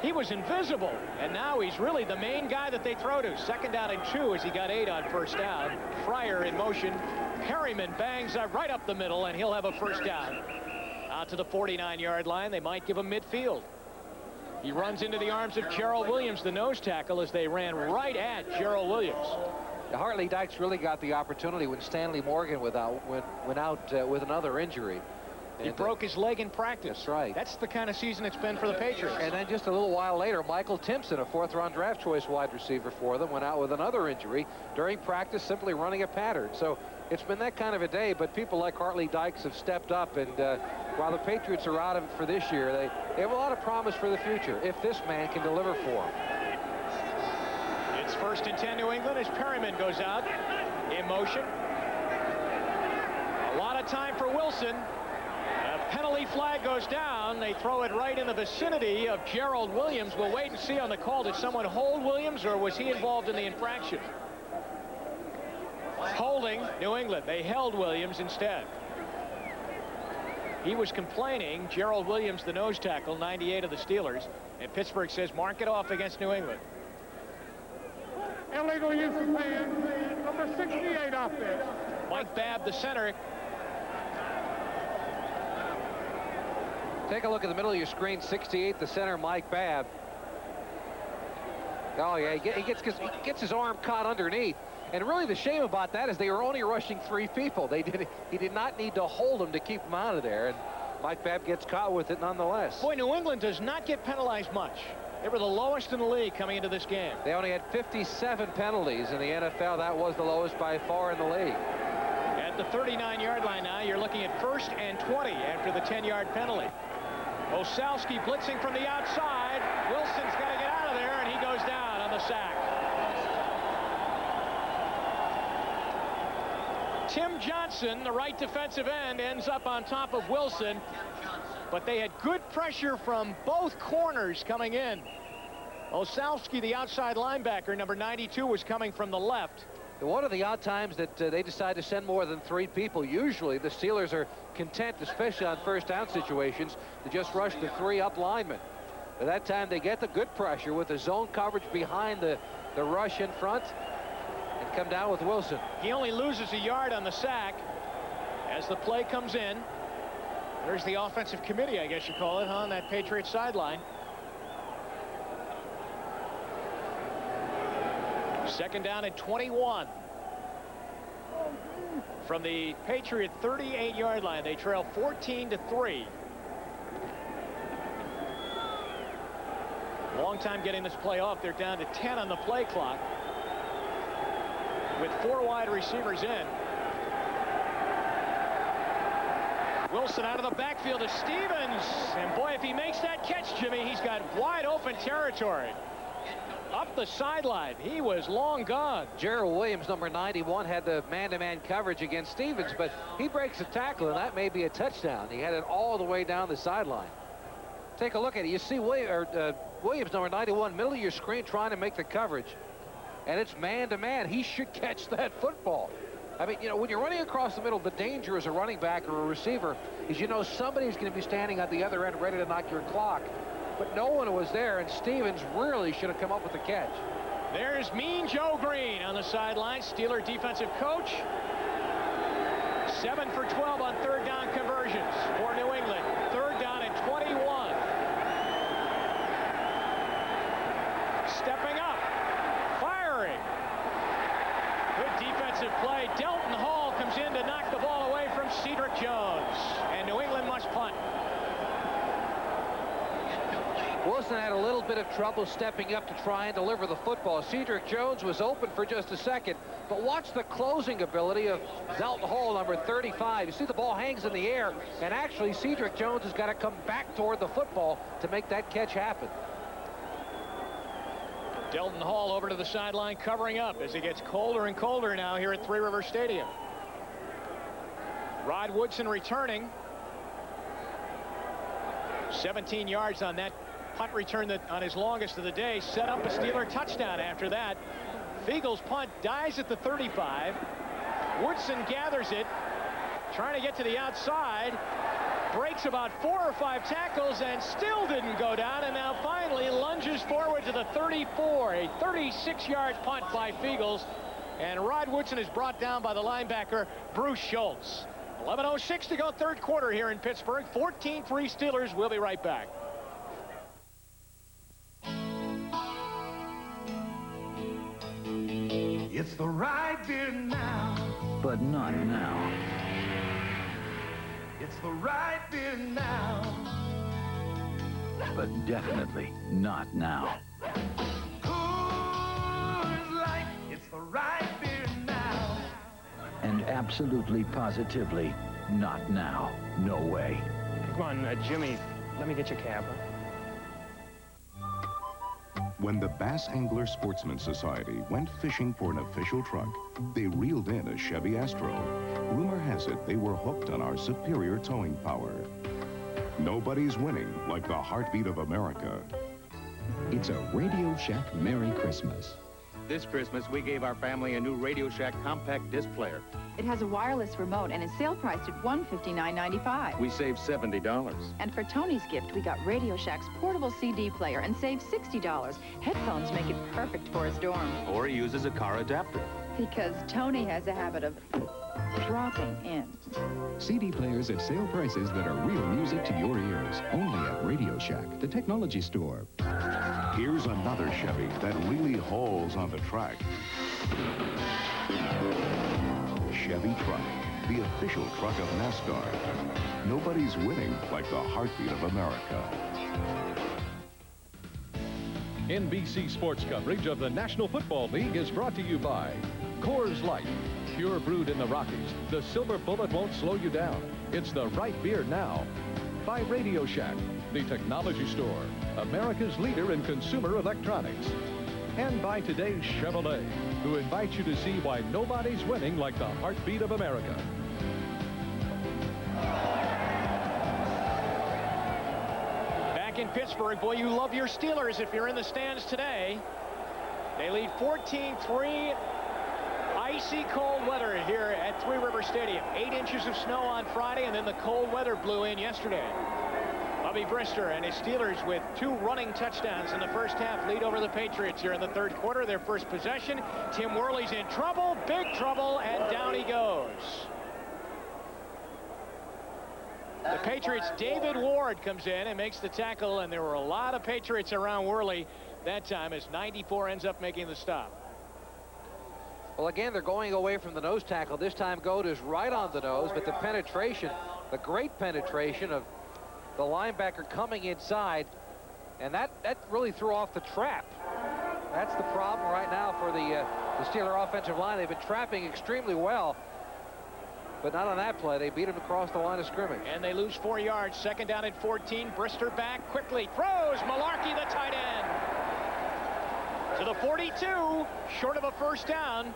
he was invisible. And now he's really the main guy that they throw to. 2nd down and 2 as he got 8 on first down. Fryer in motion. Perryman bangs right up the middle, and he'll have a first down. Out to the 49-yard line. They might give him midfield. He runs into the arms of Gerald Williams, the nose tackle, as they ran right at Gerald Williams. Hartley Dykes really got the opportunity when Stanley Morgan went out with another injury. He broke his leg in practice. That's right. That's the kind of season it's been for the Patriots. And then just a little while later, Michael Timpson, a 4th-round draft choice wide receiver for them, went out with another injury during practice, simply running a pattern. So it's been that kind of a day, but people like Hartley Dykes have stepped up, and while the Patriots are out of it for this year, they have a lot of promise for the future if this man can deliver for them. It's 1st and 10 New England as Perryman goes out in motion. A lot of time for Wilson. A penalty flag goes down. They throw it right in the vicinity of Gerald Williams. We'll wait and see on the call. Did someone hold Williams, or was he involved in the infraction? Holding New England. They held Williams instead. He was complaining, Gerald Williams, the nose tackle, 98 of the Steelers, and Pittsburgh says mark it off against New England. Illegal use of hands, number 68 offense. Mike Babb, the center. Take a look at the middle of your screen, 68, the center, Mike Babb. Oh, yeah, he gets his arm caught underneath. And really the shame about that is they were only rushing 3 people. He did not need to hold him to keep him out of there. And Mike Babb gets caught with it nonetheless. Boy, New England does not get penalized much. They were the lowest in the league coming into this game. They only had 57 penalties in the NFL. That was the lowest by far in the league. At the 39-yard line now, you're looking at 1st and 20 after the 10-yard penalty. Staurovsky blitzing from the outside. Wilson's got to get out of there, and he goes down on the sack. Tim Johnson, the right defensive end, ends up on top of Wilson, but they had good pressure from both corners coming in. Staurovsky, the outside linebacker, number 92, was coming from the left. One of the odd times that they decide to send more than 3 people. Usually the Steelers are content, especially on first down situations, to just rush the 3 up linemen. But that time they get the good pressure with the zone coverage behind the rush in front and come down with Wilson. He only loses a yard on the sack as the play comes in. There's the offensive committee, I guess you call it, on that Patriots sideline. 2nd down and 21. From the Patriot 38-yard line, they trail 14-3. Long time getting this play off. They're down to 10 on the play clock with 4 wide receivers in. Wilson out of the backfield to Stevens, and boy, if he makes that catch, Jimmy, he's got wide open territory. Up the sideline, he was long gone. Gerald Williams, number 91, had the man-to-man coverage against Stevens, but he breaks a tackle, and that may be a touchdown. He had it all the way down the sideline. Take a look at it. You see Williams, number 91, middle of your screen, trying to make the coverage, and it's man-to-man. He should catch that football. I mean, you know, when you're running across the middle, the danger as a running back or a receiver is, you know, somebody's going to be standing at the other end ready to knock your clock. But no one was there, and Stevens really should have come up with the catch. There's Mean Joe Green on the sideline, Steeler defensive coach. 7 for 12 on 3rd down conversions for New England. 3rd down and 21. Stepping up, firing. Good defensive play. Delton Hall comes in to knock the ball away from Cedric Jones, and New England must punt. Wilson had a little bit of trouble stepping up to try and deliver the football. Cedric Jones was open for just a second, but watch the closing ability of Zelton Hall, number 35. You see the ball hangs in the air, and actually Cedric Jones has got to come back toward the football to make that catch happen. Delton Hall over to the sideline covering up as it gets colder and colder now here at Three River Stadium. Rod Woodson returning. 17 yards on that punt return that on his longest of the day set up a Steeler touchdown after that. Fiegel's punt dies at the 35. Woodson gathers it, trying to get to the outside, breaks about 4 or 5 tackles and still didn't go down, and now finally lunges forward to the 34. A 36-yard punt by Fiegel's, and Rod Woodson is brought down by the linebacker Bruce Schultz. 11:06 to go, third quarter here in Pittsburgh. 14-3 Steelers. We'll be right back. It's the right beer now. But not now. It's the right beer now. But definitely not now. Coors Light, it's the right beer now. And absolutely positively not now. No way. Come on, Jimmy, let me get your cab. When the Bass Angler Sportsman Society went fishing for an official truck, they reeled in a Chevy Astro. Rumor has it they were hooked on our superior towing power. Nobody's winning like the heartbeat of America. It's a Radio Shack Merry Christmas. This Christmas, we gave our family a new Radio Shack compact disc player. It has a wireless remote and is sale priced at $159.95. We saved $70. And for Tony's gift, we got Radio Shack's portable CD player and saved $60. Headphones make it perfect for his dorm. Or he uses a car adapter. Because Tony has a habit of dropping in. CD players at sale prices that are real music to your ears. Only at Radio Shack, the technology store. Here's another Chevy that really hauls on the track. Chevy Truck, the official truck of NASCAR. Nobody's winning like the heartbeat of America. NBC Sports coverage of the National Football League is brought to you by Coors Light. Pure brewed in the Rockies, the silver bullet won't slow you down. It's the right beer now. By Radio Shack, the technology store, America's leader in consumer electronics. And by today's Chevrolet, who invites you to see why nobody's winning like the heartbeat of America. Back in Pittsburgh, boy, you love your Steelers if you're in the stands today. They lead 14-3. Icy cold weather here at Three River Stadium. 8 inches of snow on Friday, and then the cold weather blew in yesterday. Bubby Brister and his Steelers with 2 running touchdowns in the first half lead over the Patriots here in the third quarter. Their first possession. Tim Worley's in trouble, big trouble, and down he goes. The Patriots' David Ward comes in and makes the tackle, and there were a lot of Patriots around Worley that time as 94 ends up making the stop. Well, again, they're going away from the nose tackle. This time Goat is right on the nose, but the penetration, the great penetration of the linebacker coming inside, and that really threw off the trap. That's the problem right now for the Steeler offensive line. They've been trapping extremely well, but not on that play. They beat him across the line of scrimmage. And they lose 4 yards. Second down at 14. Brister back quickly. Throws. Malarkey, the tight end. To the 42. Short of a first down.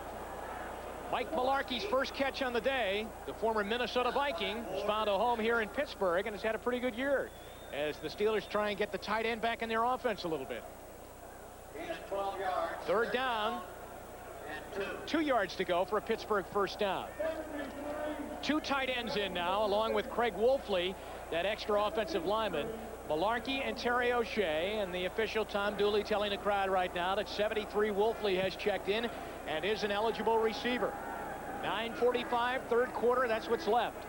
Mike Malarkey's first catch on the day. The former Minnesota Viking has found a home here in Pittsburgh and has had a pretty good year as the Steelers try and get the tight end back in their offense a little bit. He's 12 yards. Third down. 2 yards to go for a Pittsburgh first down. 2 tight ends in now, along with Craig Wolfley, that extra offensive lineman. Malarkey and Terry O'Shea, and the official Tom Dooley telling the crowd right now that 73 Wolfley has checked in and is an eligible receiver. 9:45, third quarter, that's what's left.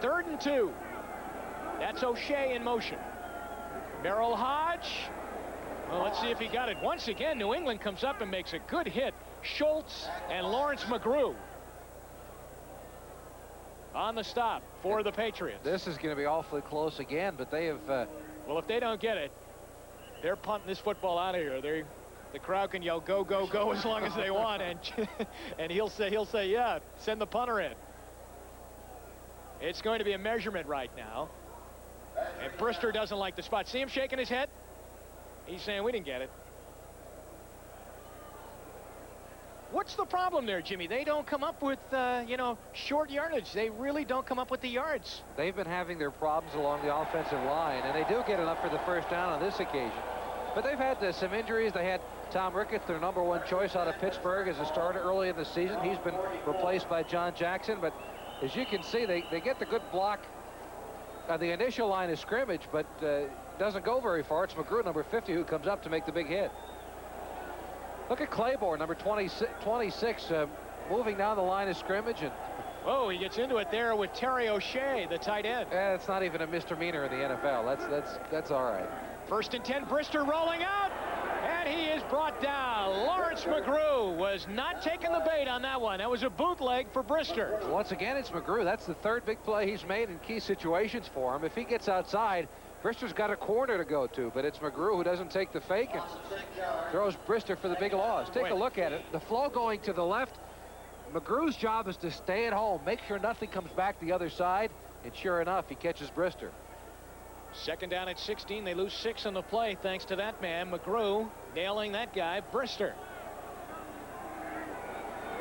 3rd and 2. That's O'Shea in motion. Merril Hoge. Well, let's see if he got it. Once again, New England comes up and makes a good hit. Schultz and Lawrence McGrew on the stop for the Patriots. This is going to be awfully close again, but they have Well, if they don't get it, they're punting this football out of here. The crowd can yell, go, go, go as long as they want, and he'll say, yeah, send the punter in. It's going to be a measurement right now. And Brister doesn't like the spot. See him shaking his head? He's saying, we didn't get it. What's the problem there, Jimmy? They don't come up with, you know, short yardage. They really don't come up with the yards. They've been having their problems along the offensive line, and they do get enough for the first down on this occasion. But they've had some injuries. They had Tom Ricketts, their #1 choice out of Pittsburgh, as a starter early in the season. He's been replaced by John Jackson. But as you can see, they get the good block on the initial line of scrimmage, but doesn't go very far. It's McGrew, number 50, who comes up to make the big hit. Look at Claiborne, number 26, moving down the line of scrimmage. And oh, he gets into it there with Terry O'Shea, the tight end. It's not even a misdemeanor in the NFL. That's all right. 1st and 10, Brister rolling out, and he is brought down. Lawrence McGrew was not taking the bait on that one. That was a bootleg for Brister. Once again, it's McGrew. That's the 3rd big play he's made in key situations for him. If he gets outside, Brister's got a corner to go to, but it's McGrew who doesn't take the fake and throws Brister for the big loss. Take a look at it. The flow going to the left. McGrew's job is to stay at home, make sure nothing comes back the other side, and sure enough, he catches Brister. 2nd down at 16. They lose 6 on the play thanks to that man, McGrew, nailing that guy, Brister.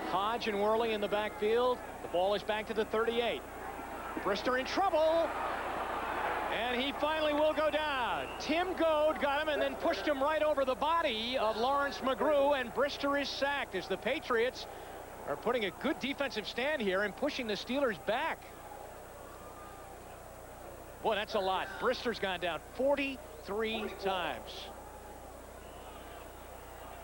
Hoge and Worley in the backfield. The ball is back to the 38. Brister in trouble. And he finally will go down. Tim Goad got him and then pushed him right over the body of Lawrence McGrew, and Brister is sacked as the Patriots are putting a good defensive stand here and pushing the Steelers back. Boy, that's a lot. Brister's gone down 43 times.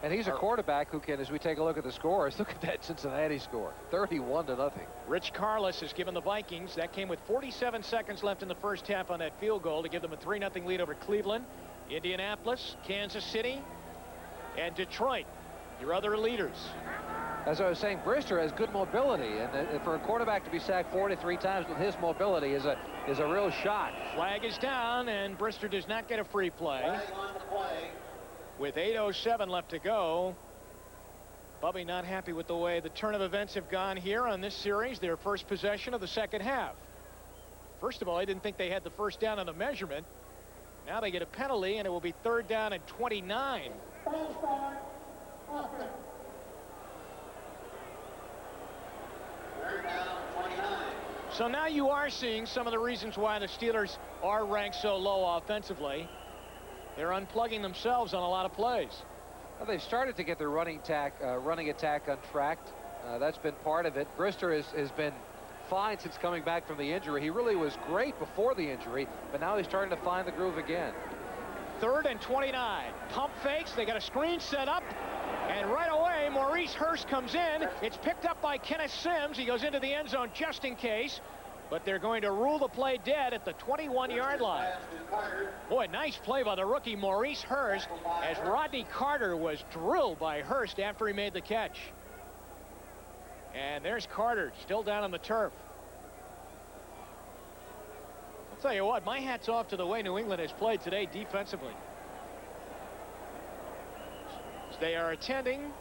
And he's a quarterback who can, as we take a look at the scores, look at that Cincinnati score, 31-0. Rich Carlos has given the Vikings. That came with 47 seconds left in the first half on that field goal to give them a 3-0 lead over Cleveland, Indianapolis, Kansas City, and Detroit. Your other leaders. As I was saying, Brister has good mobility, and for a quarterback to be sacked 43 times with his mobility is a real shock. Flag is down, and Brister does not get a free play. With 8:07 left to go, Bubby not happy with the way the turn of events have gone here on this series, their first possession of the second half. First of all, I didn't think they had the first down on the measurement. Now they get a penalty, and it will be 3rd down and 29. So now you are seeing some of the reasons why the Steelers are ranked so low offensively. They're unplugging themselves on a lot of plays. Well, they've started to get their running attack on track. That's been part of it. Brister has been fine since coming back from the injury. He really was great before the injury, but now he's starting to find the groove again. 3rd and 29. Pump fakes. They got a screen set up. And right away, Maurice Hurst comes in. It's picked up by Kenneth Sims. He goes into the end zone just in case. But they're going to rule the play dead at the 21-yard line. Boy, nice play by the rookie Maurice Hurst as Rodney Carter was drilled by Hurst after he made the catch. And there's Carter still down on the turf. I'll tell you what, my hat's off to the way New England has played today defensively. They are attending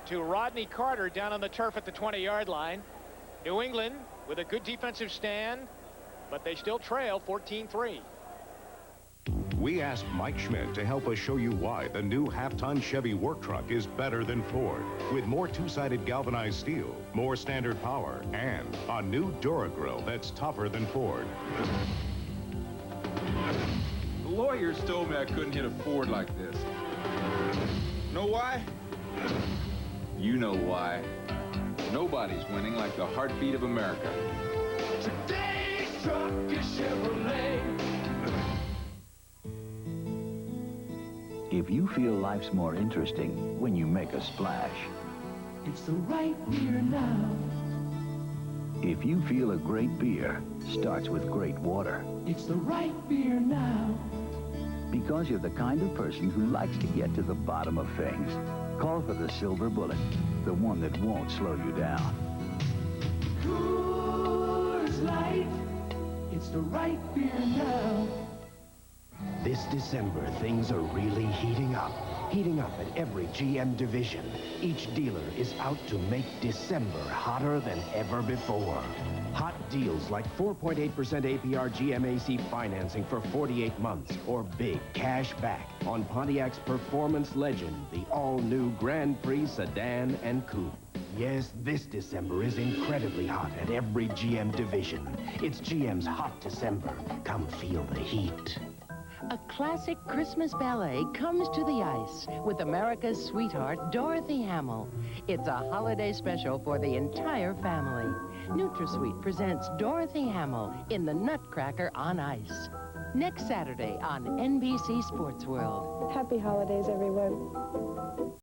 to Rodney Carter down on the turf at the 20-yard line. New England with a good defensive stand, but they still trail 14-3. We asked Mike Schmidt to help us show you why the new half-ton Chevy work truck is better than Ford, with more two-sided galvanized steel, more standard power, and a new Duragrill that's tougher than Ford. The lawyers told me I couldn't hit a Ford like this. Know why? You know why. Nobody's winning like the heartbeat of America. Today's truck is Chevrolet. If you feel life's more interesting when you make a splash. It's the right beer now. If you feel a great beer starts with great water. It's the right beer now. Because you're the kind of person who likes to get to the bottom of things. Call for the Silver Bullet, the one that won't slow you down. Coors Light, it's the right beer now. This December, things are really heating up. Heating up at every GM division. Each dealer is out to make December hotter than ever before. Hot deals like 4.8% APR GMAC financing for 48 months, or big cash back on Pontiac's performance legend, the all-new Grand Prix sedan and coupe. Yes, this December is incredibly hot at every GM division. It's GM's Hot December. Come feel the heat. A classic Christmas ballet comes to the ice with America's sweetheart, Dorothy Hamill. It's a holiday special for the entire family. NutraSweet presents Dorothy Hamill in the Nutcracker on Ice. Next Saturday on NBC Sports World. Happy holidays, everyone.